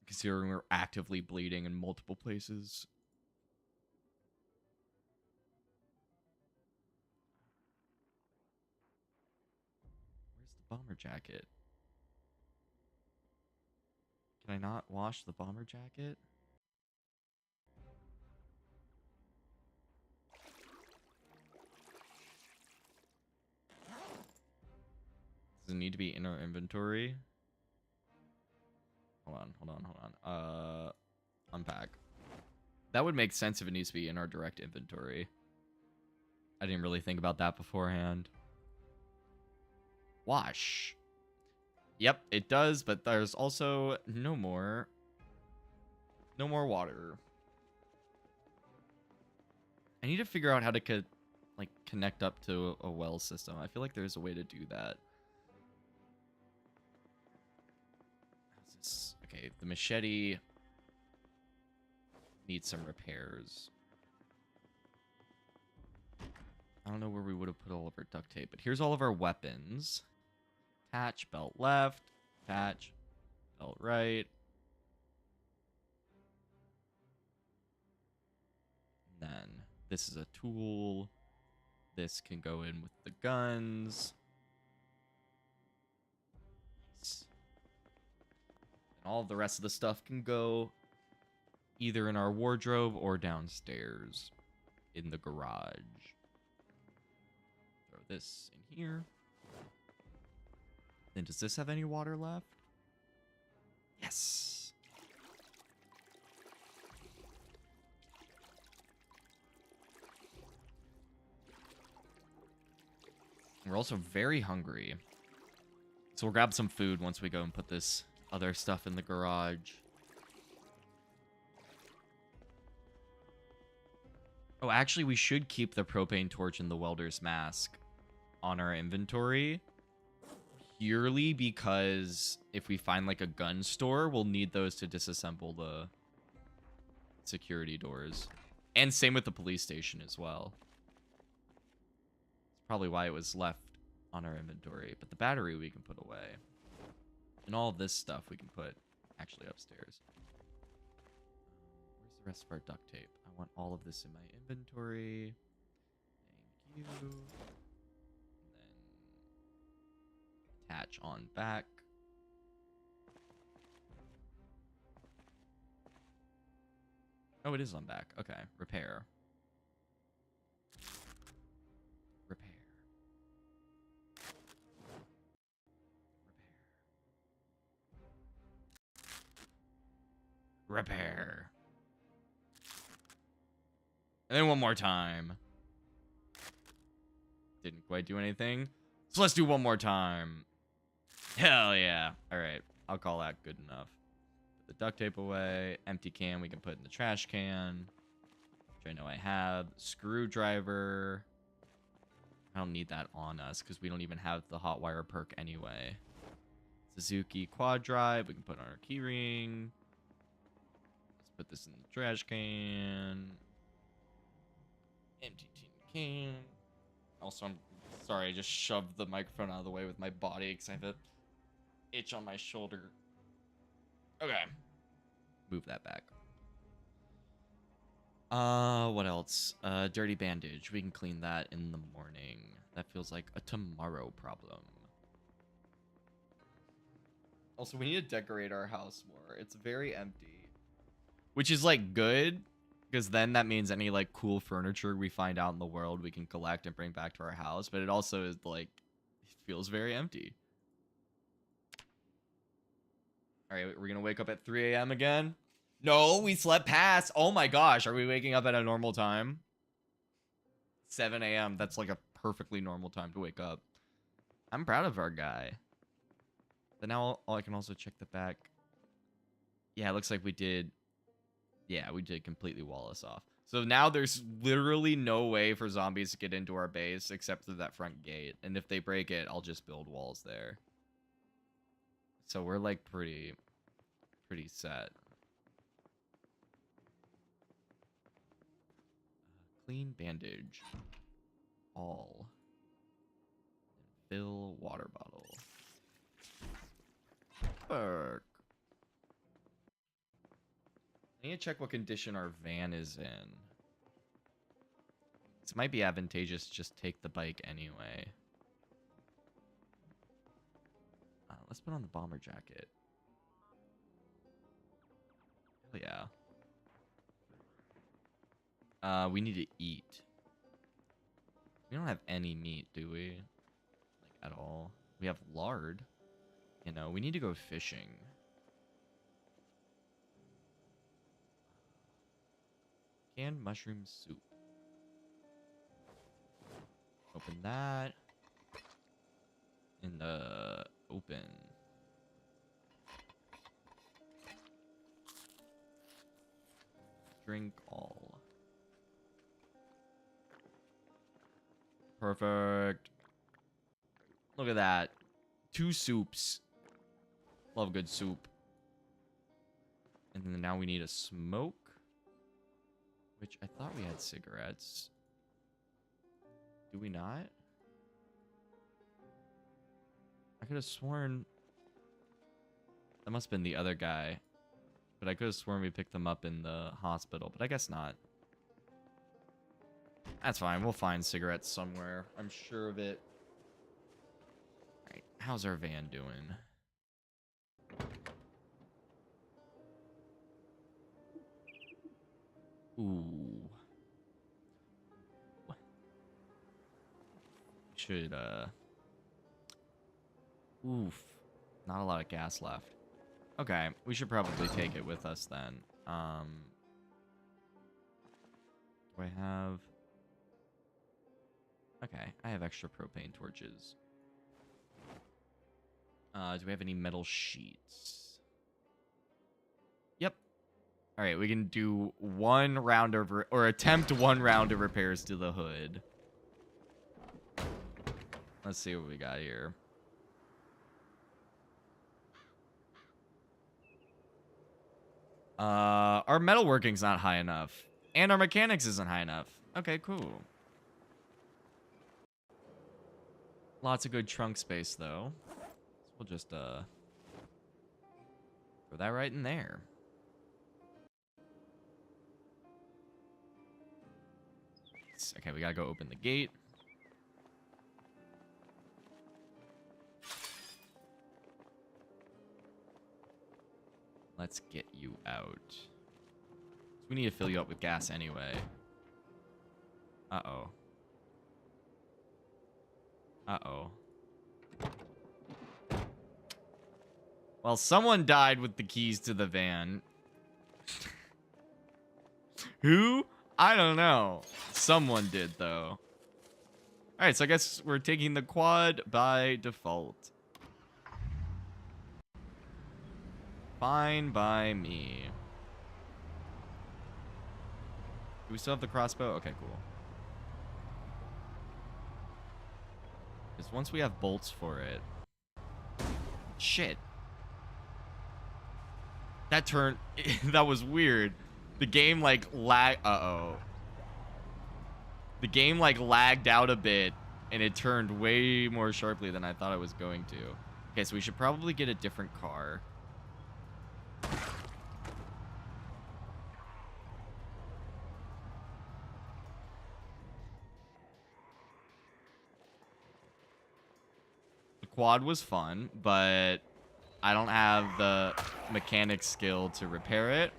considering we're actively bleeding in multiple places. Where's the bomber jacket? Can I not wash the bomber jacket? Does it need to be in our inventory? Hold on. Unpack. That would make sense if it needs to be in our direct inventory. I didn't really think about that beforehand. Wash. Yep, it does, but there's also no more water. I need to figure out how to connect up to a well system. I feel like there's a way to do that. How's this? Okay, the machete needs some repairs. I don't know where we would have put all of our duct tape, but here's all of our weapons. Attach, belt left, attach, belt right. And then this is a tool. This can go in with the guns. Nice. And all of the rest of the stuff can go either in our wardrobe or downstairs in the garage. Throw this in here. Then does this have any water left? Yes. We're also very hungry. So we'll grab some food once we go and put this other stuff in the garage. Oh, actually, we should keep the propane torch and the welder's mask on our inventory. Purely because if we find like a gun store, we'll need those to disassemble the security doors. And same with the police station as well. It's probably why it was left on our inventory. But the battery we can put away. And all of this stuff we can put actually upstairs. Where's the rest of our duct tape? I want all of this in my inventory. Thank you. And then attach on back. Oh, it is on back. Okay. Repair. Repair. Repair. And then one more time. Didn't quite do anything. So let's do one more time. Hell yeah. Alright. I'll call that good enough. Put the duct tape away. Empty can we can put in the trash can. Which I know I have. Screwdriver. I don't need that on us because we don't even have the hot wire perk anyway. Suzuki quad drive. We can put on our keyring. Let's put this in the trash can. Empty tin can. Also, I'm sorry, I just shoved the microphone out of the way with my body because I have an itch on my shoulder. Okay. Move that back. What else? Dirty bandage. We can clean that in the morning. That feels like a tomorrow problem. Also, we need to decorate our house more. It's very empty. Which is, like, good. Because then that means any, like, cool furniture we find out in the world we can collect and bring back to our house. But it also is, like, it feels very empty. Alright, we're gonna wake up at 3 a.m. again? No, we slept past. Oh my gosh, are we waking up at a normal time? 7 a.m. That's, like, a perfectly normal time to wake up. I'm proud of our guy. But now I can also check the back. Yeah, it looks like we did... Yeah, we did completely wall us off. So now there's literally no way for zombies to get into our base except through that front gate. And if they break it, I'll just build walls there. So we're like pretty set. Clean bandage. All. And fill water bottle. Perk. I need to check what condition our van is in. This might be advantageous to just take the bike anyway. Let's put on the bomber jacket. Hell yeah. We need to eat. We don't have any meat, do we? Like, at all. We have lard. You know, we need to go fishing. Canned mushroom soup. Open that. In the open. Drink all. Perfect. Look at that. 2 soups. Love good soup. And then now we need a smoke. Which I thought we had cigarettes. Do we not? I could have sworn... That must have been the other guy. But I could have sworn we picked them up in the hospital. But I guess not. That's fine. We'll find cigarettes somewhere. I'm sure of it. Alright. How's our van doing? Ooh. Should, Oof. Not a lot of gas left. Okay, we should probably take it with us then. Do I have... Okay, I have extra propane torches. Do we have any metal sheets? Yep. Alright, we can do 1 round of... Or attempt 1 round of repairs to the hood. Let's see what we got here. Our metalworking's not high enough. And our mechanics isn't high enough. Okay, cool. Lots of good trunk space, though. So we'll just, throw that right in there. Okay, we gotta go open the gate. Let's get you out. So we need to fill you up with gas anyway. Uh-oh. Uh-oh. Well, someone died with the keys to the van. Who? I don't know. Someone did, though. Alright, so I guess we're taking the quad by default. Fine by me. Do we still have the crossbow? Okay, cool. Because once we have bolts for it... Shit. That turned... that was weird. The game, like, Uh-oh. The game, like, lagged out a bit, and it turned way more sharply than I thought it was going to. Okay, so we should probably get a different car. The quad was fun, but I don't have the mechanic skill to repair it.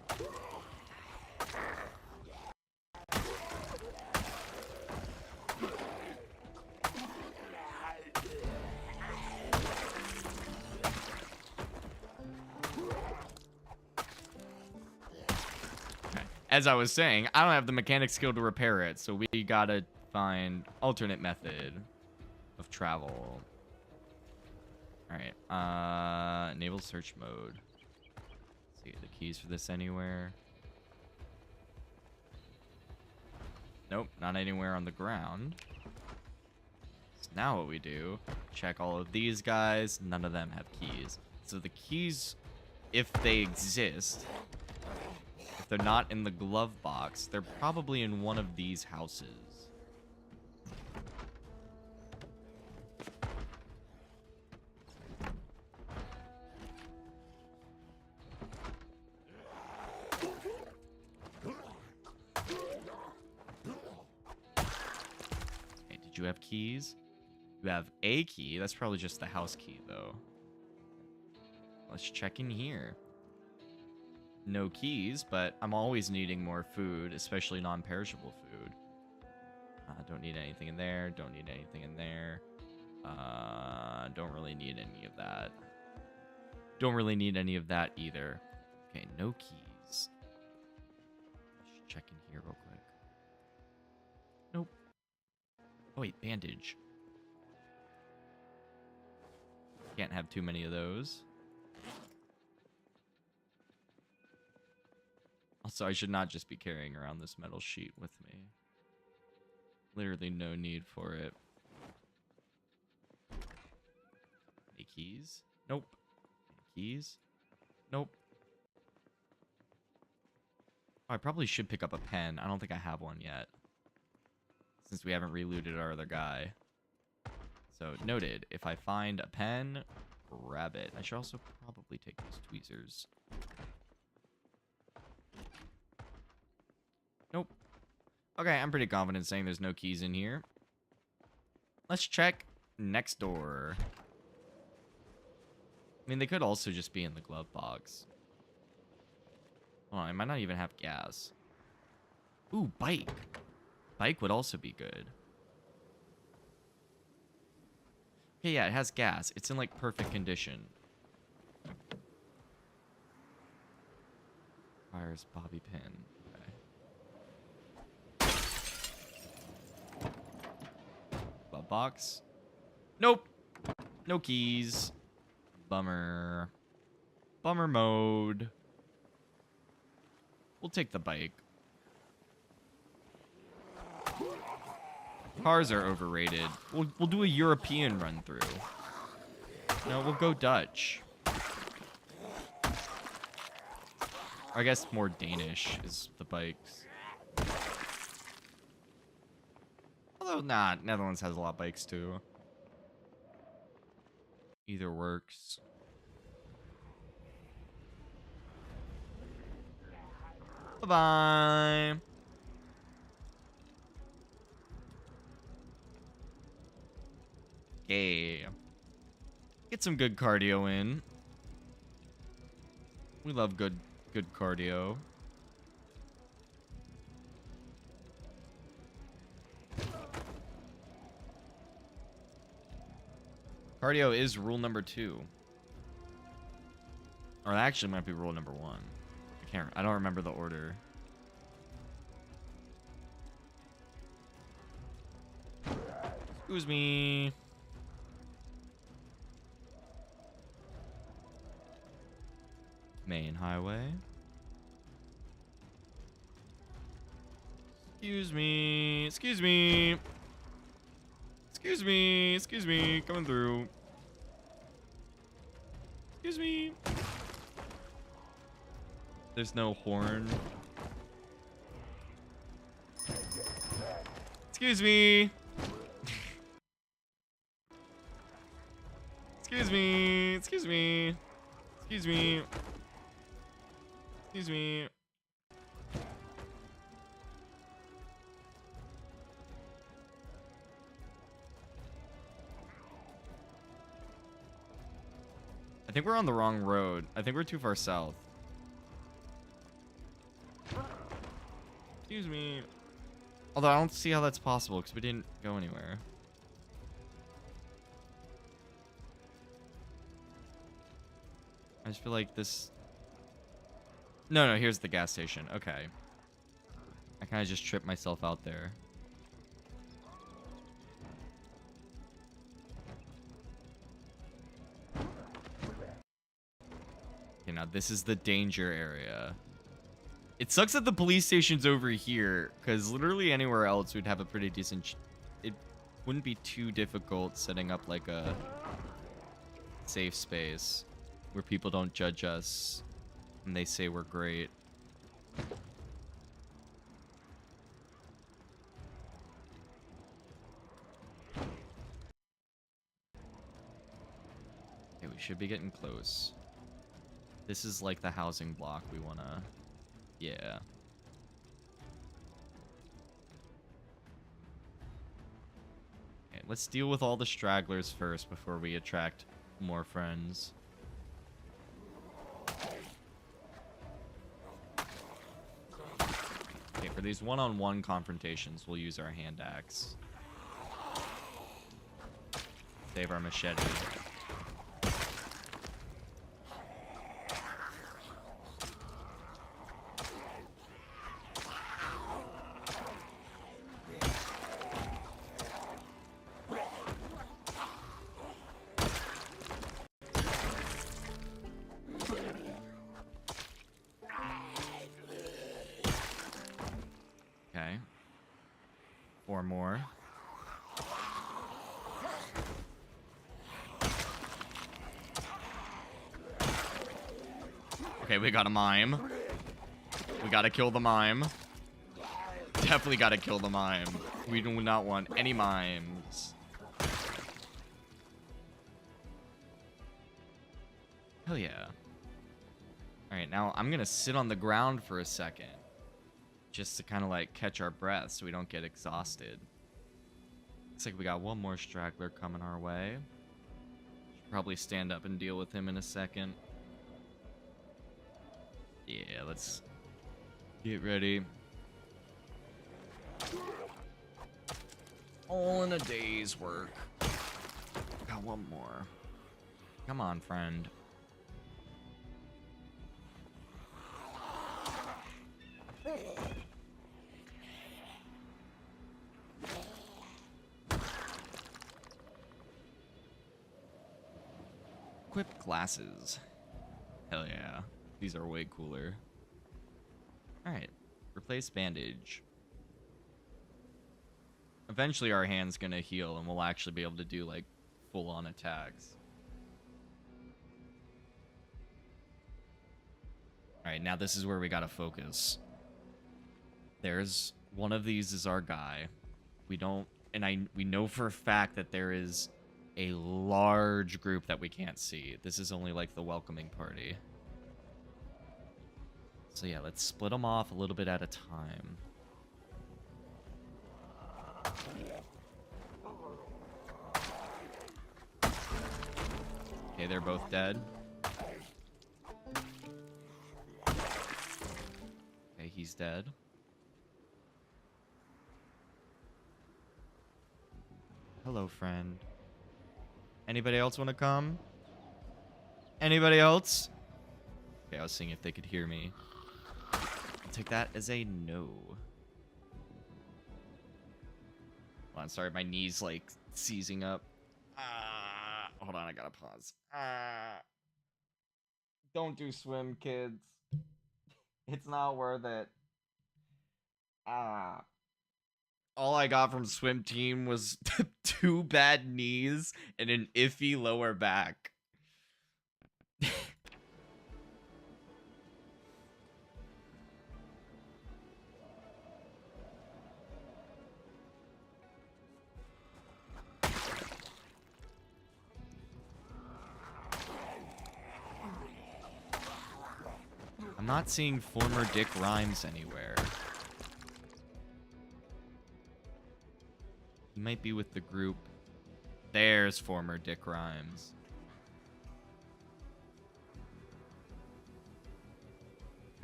As I was saying, I don't have the mechanic skill to repair it, so we gotta find alternate method of travel. Alright, enable search mode. Let's see the keys for this anywhere. Nope, not anywhere on the ground. So now what we do, check all of these guys, none of them have keys. So the keys, if they exist... If they're not in the glove box, they're probably in one of these houses. Okay, did you have keys? You have a key. That's probably just the house key, though. Let's check in here. No keys, but I'm always needing more food, especially non-perishable food. Don't need anything in there. Don't need anything in there. Don't really need any of that. Don't really need any of that either. Okay, no keys. Let's check in here real quick. Nope. Oh, wait, bandage. Can't have too many of those. Also, I should not just be carrying around this metal sheet with me. Literally no need for it. Any keys? Nope. Any keys? Nope. Oh, I probably should pick up a pen. I don't think I have one yet. Since we haven't relooted our other guy. So, noted. If I find a pen, grab it. I should also probably take these tweezers. Nope. Okay, I'm pretty confident saying there's no keys in here. Let's check next door. I mean, they could also just be in the glove box. Hold on, I might not even have gas. Ooh, bike. Bike would also be good. Okay, yeah, it has gas. It's in, like, perfect condition. Fires bobby pin. Box. Nope. No keys. Bummer. Bummer mode. We'll take the bike. Cars are overrated. We'll do a European run through. No, we'll go Dutch. Or I guess more Danish is the bikes. Although, nah, Netherlands has a lot of bikes too. Either works. Bye-bye. Okay. Get some good cardio in. We love good cardio. Cardio is rule number 2. Or that actually might be rule number 1. I don't remember the order. Excuse me. Main highway. Excuse me. Excuse me. Excuse me. Excuse me. Coming through. Excuse me. There's no horn. Excuse me. Excuse me. Excuse me. Excuse me. Excuse me. I think we're on the wrong road. I think we're too far south. Excuse me. Although I don't see how that's possible because we didn't go anywhere. I just feel like this... No, here's the gas station. Okay. I kind of just tripped myself out there. Okay, now this is the danger area. It sucks that the police station's over here, because literally anywhere else we'd have a pretty decent... It wouldn't be too difficult setting up like a safe space where people don't judge us and they say we're great. Okay, we should be getting close. This is like the housing block we want to... Yeah. Okay, let's deal with all the stragglers first before we attract more friends. Okay, for these one-on-one confrontations, we'll use our hand axe. Save our machete. Okay. 4 more. Okay, we got a mime. We gotta kill the mime. Definitely gotta kill the mime. We do not want any mimes. Hell yeah. Alright, now I'm gonna sit on the ground for a second. Just to kind of like catch our breath so we don't get exhausted. Looks like we got one more straggler coming our way. Should probably stand up and deal with him in a second. Yeah, let's get ready. All in a day's work. Got one more. Come on, friend. Equip glasses. Hell yeah. These are way cooler. Alright. Replace bandage. Eventually our hand's gonna heal and we'll actually be able to do like full-on attacks. Alright, now this is where we gotta focus. There's one of these is our guy. We don't and we know for a fact that there is a large group that we can't see. This is only like the welcoming party. So yeah, let's split them off a little bit at a time. Okay, they're both dead. Okay, he's dead. Hello, friend. Anybody else want to come? Anybody else? Okay, I was seeing if they could hear me. I'll take that as a no. Hold on, sorry, my knee's like seizing up. Hold on, I gotta pause. Don't do swim, kids. It's not worth it. All I got from swim team was 2 bad knees and an iffy lower back. I'm not seeing former Dick Rhymes anywhere. He might be with the group. There's former Dick Rhymes.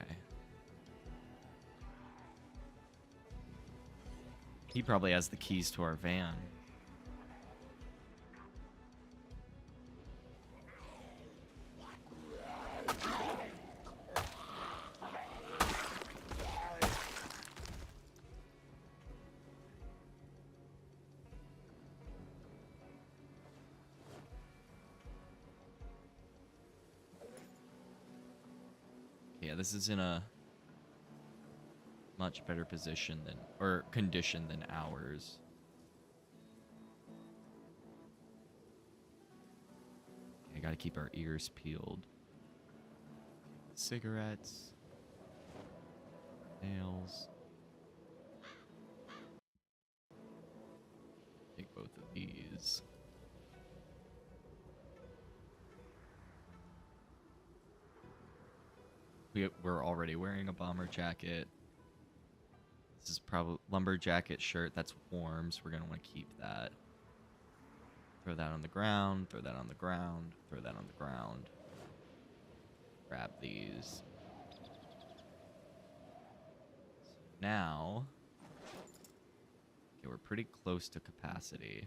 Okay. He probably has the keys to our van. Yeah, this is in a much better position than, or condition than ours. Okay, I gotta keep our ears peeled. Cigarettes. Nails. Take both of these. We're already wearing a bomber jacket. This is probably lumberjacket shirt. That's warm, so we're gonna want to keep that. Throw that on the ground. Throw that on the ground. Throw that on the ground. Grab these. Now, okay, we're pretty close to capacity.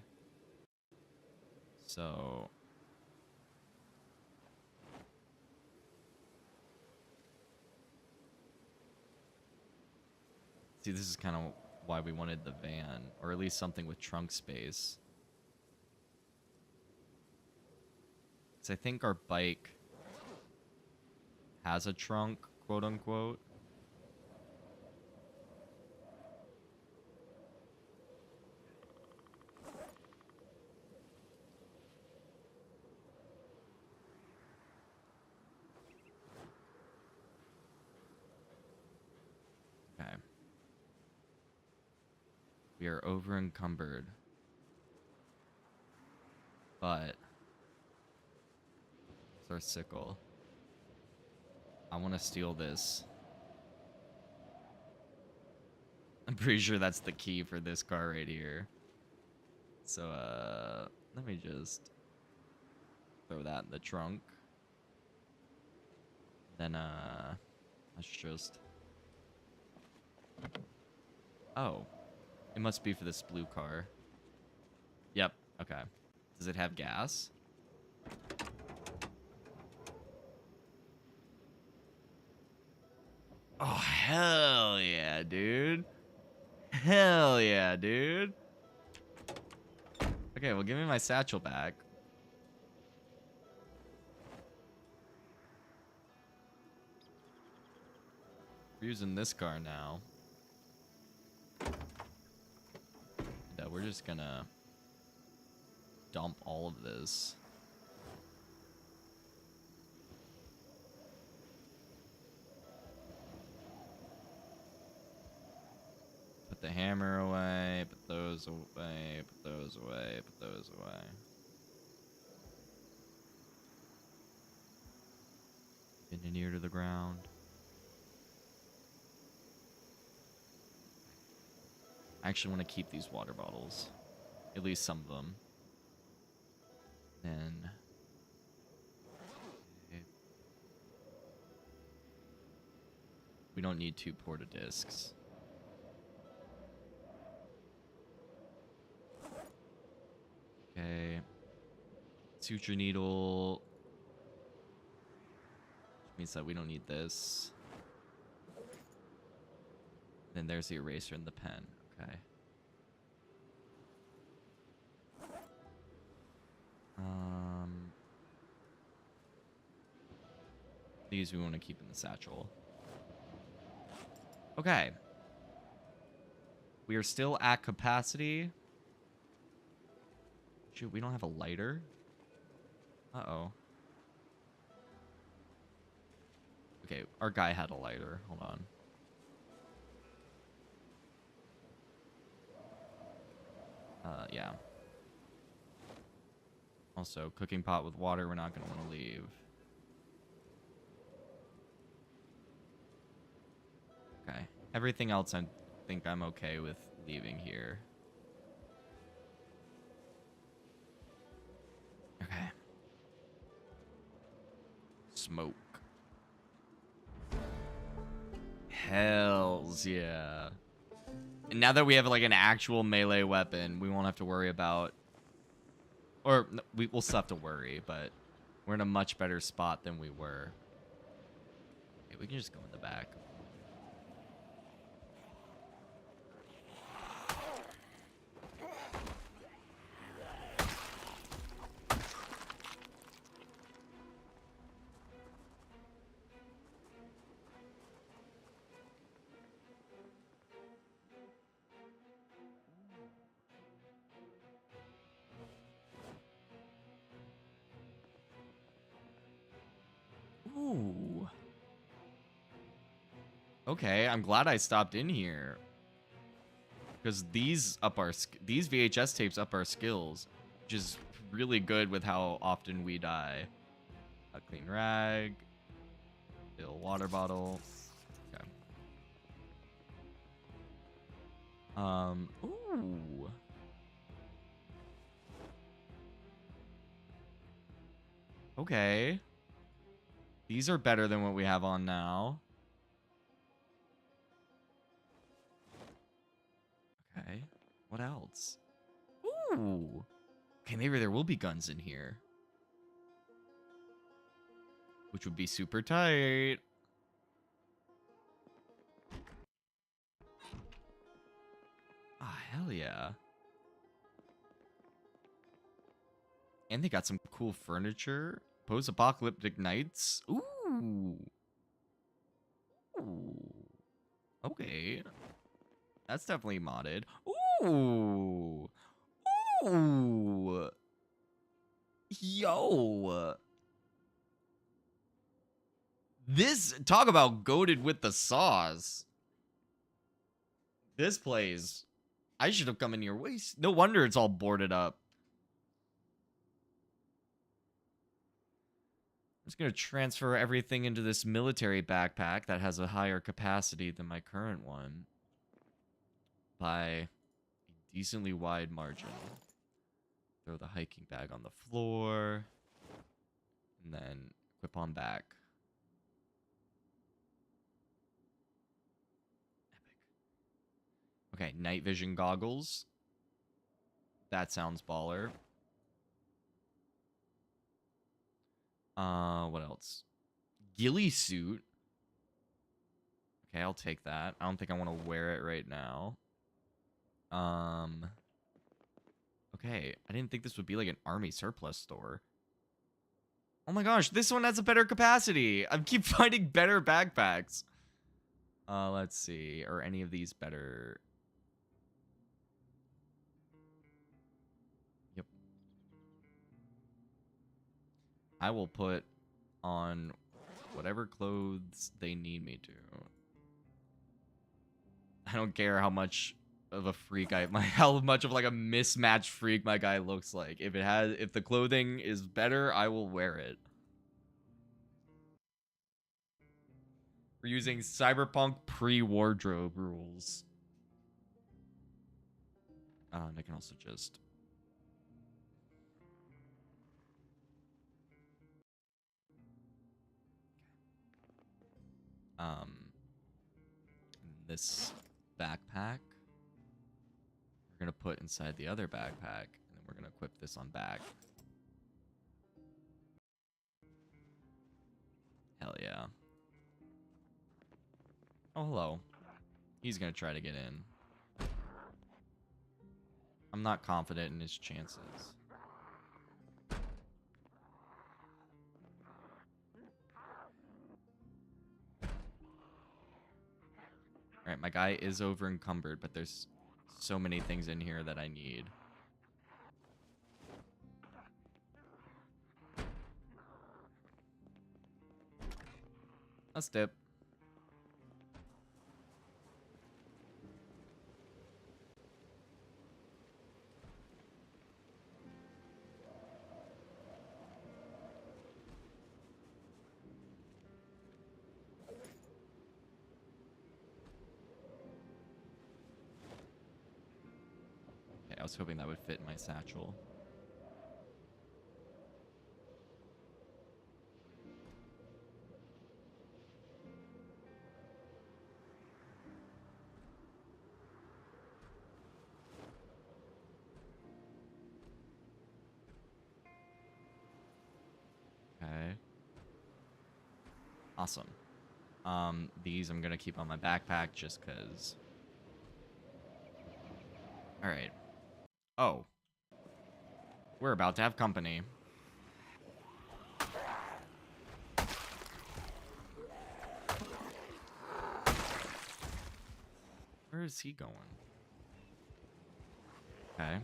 So, see, this is kind of why we wanted the van, or at least something with trunk space. Because I think our bike has a trunk, quote unquote. Okay. We are over encumbered. But it's our sickle. I want to steal this. I'm pretty sure that's the key for this car right here. So, let me just throw that in the trunk. Then, let's just... Oh. It must be for this blue car. Yep, okay. Does it have gas? Oh, hell yeah, dude. Hell yeah, dude. Okay, well, give me my satchel back. We're using this car now. And, we're just gonna dump all of this. Put Put the hammer away. Put those away. Put those away. Put those away. Getting an ear to the ground. I actually want to keep these water bottles. At least some of them. Then... okay. We don't need 2 porta-discs. Okay. Suture needle. Which means that we don't need this. Then there's the eraser and the pen. Okay. These we want to keep in the satchel. Okay. We are still at capacity. Shoot, we don't have a lighter. Uh-oh. Okay, our guy had a lighter. Hold on. Yeah. Also, cooking pot with water, we're not going to want to leave. Okay. Everything else I think I'm okay with leaving here. Okay. Smoke. Hells yeah. And now that we have like an actual melee weapon, we won't have to worry about... or we'll still have to worry, but we're in a much better spot than we were. Okay, we can just go in the back. Ooh. Okay, I'm glad I stopped in here. Because these VHS tapes up our skills, which is really good with how often we die. A clean rag. Fill water bottle. Okay. Ooh. Okay. These are better than what we have on now. Okay. What else? Ooh. Okay, maybe there will be guns in here. Which would be super tight. Ah, hell yeah. And they got some cool furniture. Post-apocalyptic nights. Ooh. Ooh. Okay. That's definitely modded. Ooh. Ooh. Yo. This, talk about goated with the sauce. This plays. I should have come in here way. No wonder it's all boarded up. I'm just going to transfer everything into this military backpack that has a higher capacity than my current one. By a decently wide margin. Throw the hiking bag on the floor. And then equip on back. Epic. Okay, night vision goggles. That sounds baller. What else? Ghillie suit. Okay, I'll take that. I don't think I want to wear it right now. Okay, I didn't think this would be like an army surplus store. Oh my gosh, this one has a better capacity. I keep finding better backpacks. Let's see. Are any of these better? Yep. I will put on whatever clothes they need me to. I don't care how much of a freak how much of like a mismatched freak my guy looks like. If the clothing is better, I will wear it. We're using cyberpunk pre-wardrobe rules. I can also just this backpack we're gonna put inside the other backpack, and then we're gonna equip this on back. Hell yeah. Oh, hello. He's gonna try to get in. I'm not confident in his chances. Alright, my guy is over encumbered, but there's so many things in here that I need. Let's dip. Okay, I was hoping that would fit in my satchel. Okay. Awesome. These I'm gonna keep on my backpack just because. Alright. Oh. We're about to have company. Where is he going? Okay.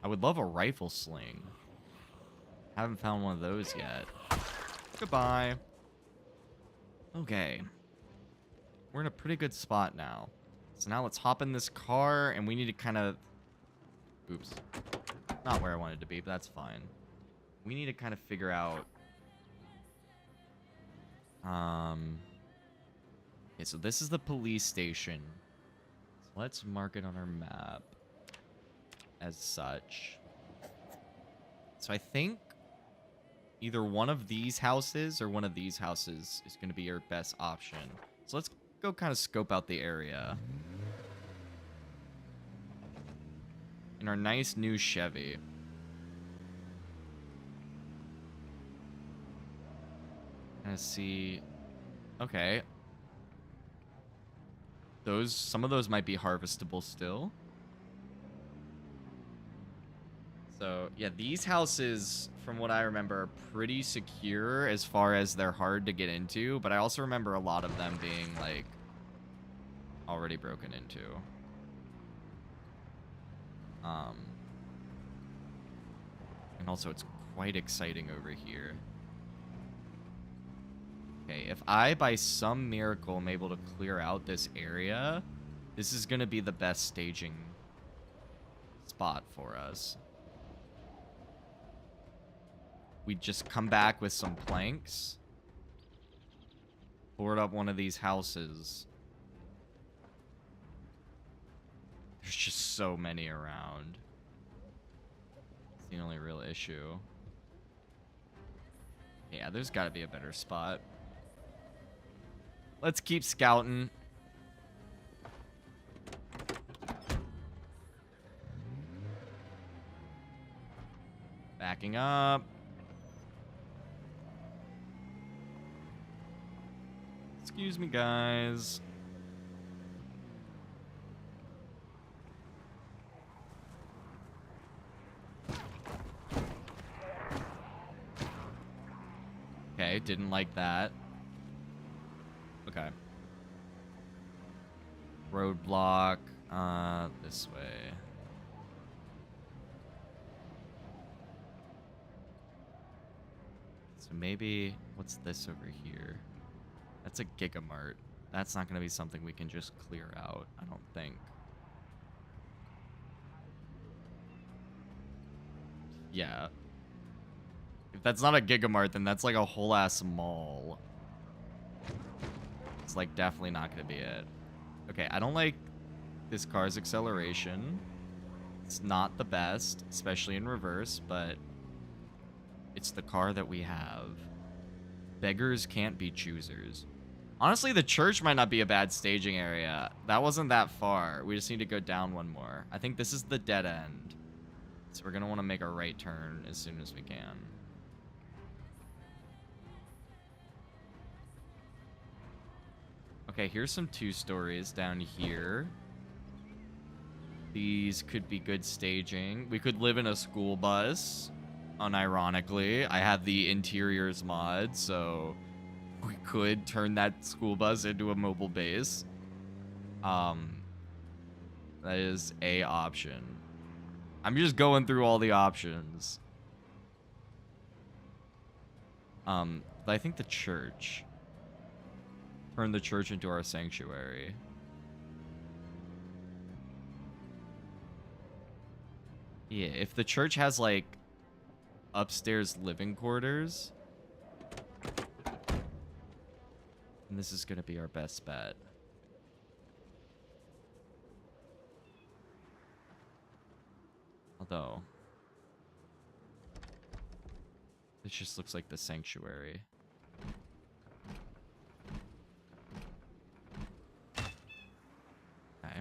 I would love a rifle sling. Haven't found one of those yet. Goodbye. Okay. We're in a pretty good spot now. So now let's hop in this car, and we need to kind of... Oops. Not where I wanted to be, but that's fine. We need to kind of figure out... Okay, so this is the police station. So let's mark it on our map as such. So I think either one of these houses or one of these houses is going to be your best option. So let's go kind of scope out the area. In our nice new Chevy. Kind of see... Okay. Some of those might be harvestable still. So, yeah, these houses, from what I remember, are pretty secure as far as they're hard to get into. But I also remember a lot of them being, like, already broken into. And also, it's quite exciting over here. Okay, if I, by some miracle, am able to clear out this area, this is going to be the best staging spot for us. We just come back with some planks, board up one of these houses. There's just so many around. It's the only real issue. Yeah, there's got to be a better spot. Let's keep scouting. Backing up. Excuse me, guys. Okay, didn't like that. Okay. Roadblock. This way. So maybe, what's this over here? That's a Gigamart. That's not going to be something we can just clear out, I don't think. Yeah. If that's not a Gigamart, then that's like a whole ass mall. It's like definitely not going to be it. Okay, I don't like this car's acceleration. It's not the best, especially in reverse, but it's the car that we have. Beggars can't be choosers. Honestly, the church might not be a bad staging area. That wasn't that far. We just need to go down one more. I think this is the dead end. So we're going to want to make a right turn as soon as we can. Okay, here's some 2-stories down here. These could be good staging. We could live in a school bus, unironically. I have the interiors mod, so we could turn that school bus into a mobile base. That is a option. I'm just going through all the options. But I think the church. Turn the church into our sanctuary. Yeah, if the church has, like, upstairs living quarters, then this is going to be our best bet. Although, this just looks like the sanctuary. Okay.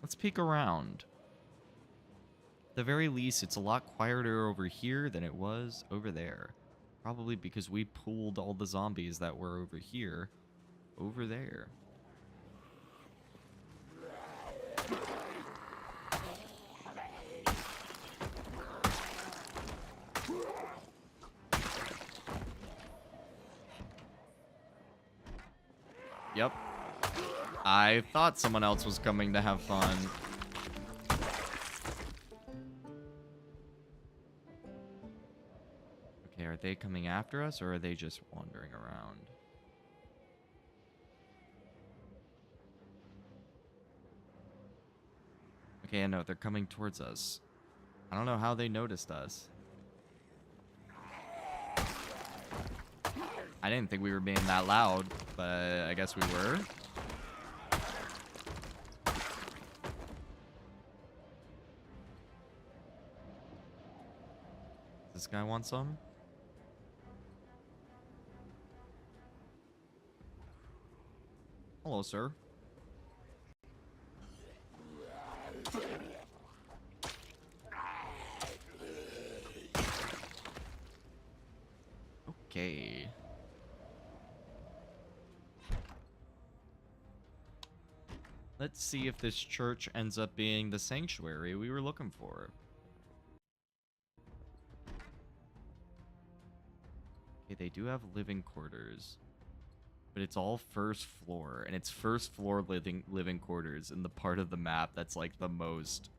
Let's peek around. At the very least, it's a lot quieter over here than it was over there. Probably because we pulled all the zombies that were over here over there. Yep. I thought someone else was coming to have fun. Okay, are they coming after us, or are they just wandering around? Okay, I know, they're coming towards us. I don't know how they noticed us. I didn't think we were being that loud, but I guess we were. This guy want some? Hello, sir. Okay. Let's see if this church ends up being the sanctuary we were looking for. Okay, they do have living quarters. But it's all first floor, and it's first floor living quarters in the part of the map that's like the most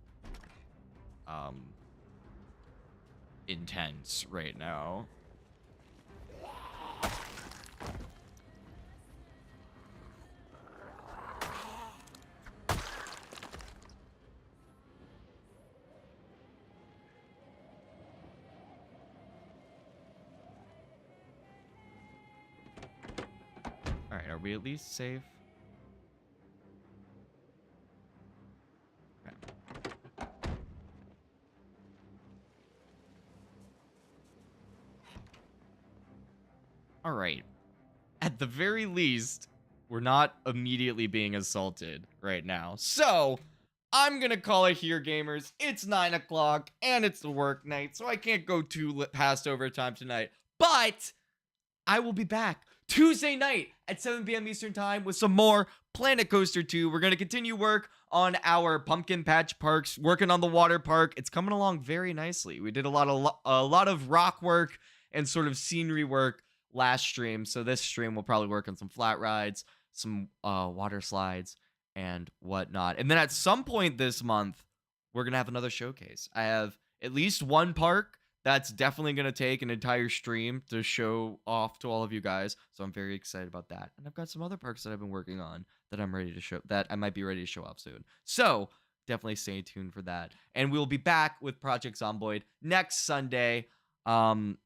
intense right now. Alright, are we at least safe? Okay. Alright. At the very least, we're not immediately being assaulted right now. So, I'm gonna call it here, gamers. It's 9 o'clock, and it's the work night, so I can't go too past overtime tonight. But I will be back Tuesday night at 7 p.m. Eastern Time with some more Planet Coaster 2. We're going to continue work on our pumpkin patch parks, working on the water park. It's coming along very nicely. We did a lot of rock work and sort of scenery work last stream. So this stream will probably work on some flat rides, some water slides, and whatnot. And then at some point this month, we're going to have another showcase. I have at least one park That's definitely going to take an entire stream to show off to all of you guys. So I'm very excited about that. And I've got some other perks that I've been working on that I'm ready to show, that I might be ready to show off soon. So definitely stay tuned for that. And we'll be back with Project Zomboid next Sunday. And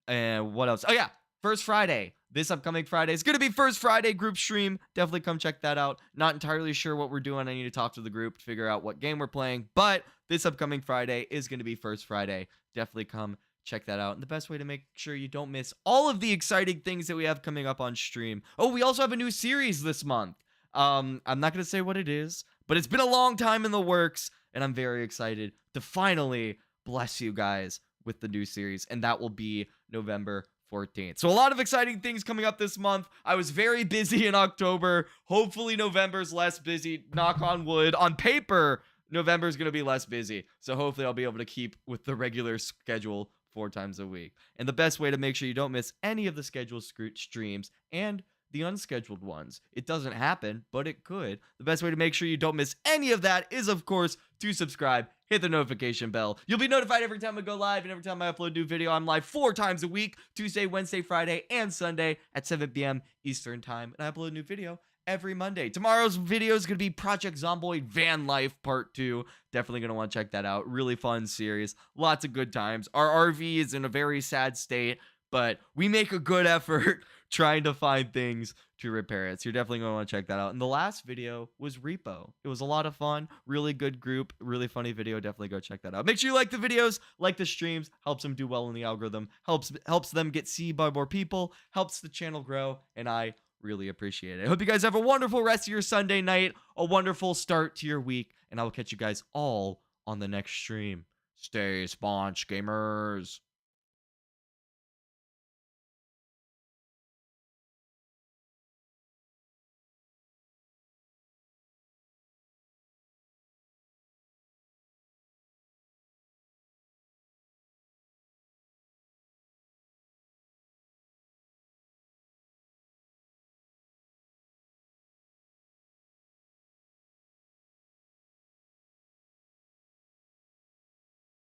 what else? Oh yeah, First Friday. This upcoming Friday is going to be First Friday group stream. Definitely come check that out. Not entirely sure what we're doing. I need to talk to the group to figure out what game we're playing. But this upcoming Friday is going to be First Friday. Definitely come check that out. And the best way to make sure you don't miss all of the exciting things that we have coming up on stream. Oh, we also have a new series this month. I'm not going to say what it is, but it's been a long time in the works. And I'm very excited to finally bless you guys with the new series. And that will be November 14th. So a lot of exciting things coming up this month. I was very busy in October. Hopefully November's less busy. Knock on wood. On paper, November's going to be less busy. So hopefully I'll be able to keep with the regular schedule 4 times a week. And the best way to make sure you don't miss any of the scheduled streams and the unscheduled ones. It doesn't happen, but it could. The best way to make sure you don't miss any of that is, of course, to subscribe, hit the notification bell. You'll be notified every time I go live, and every time I upload a new video. I'm live 4 times a week, Tuesday, Wednesday, Friday, and Sunday at 7 p.m. Eastern Time. And I upload a new video every Monday. Tomorrow's video is going to be Project Zomboid Van Life Part 2. Definitely going to want to check that out. Really fun series. Lots of good times. Our RV is in a very sad state, but we make a good effort trying to find things to repair it. So you're definitely going to want to check that out. And the last video was Repo. It was a lot of fun. Really good group. Really funny video. Definitely go check that out. Make sure you like the videos, like the streams. Helps them do well in the algorithm. Helps them get seen by more people. Helps the channel grow. And I really appreciate it. I hope you guys have a wonderful rest of your Sunday night. A wonderful start to your week. And I will catch you guys all on the next stream. Stay sponge, gamers.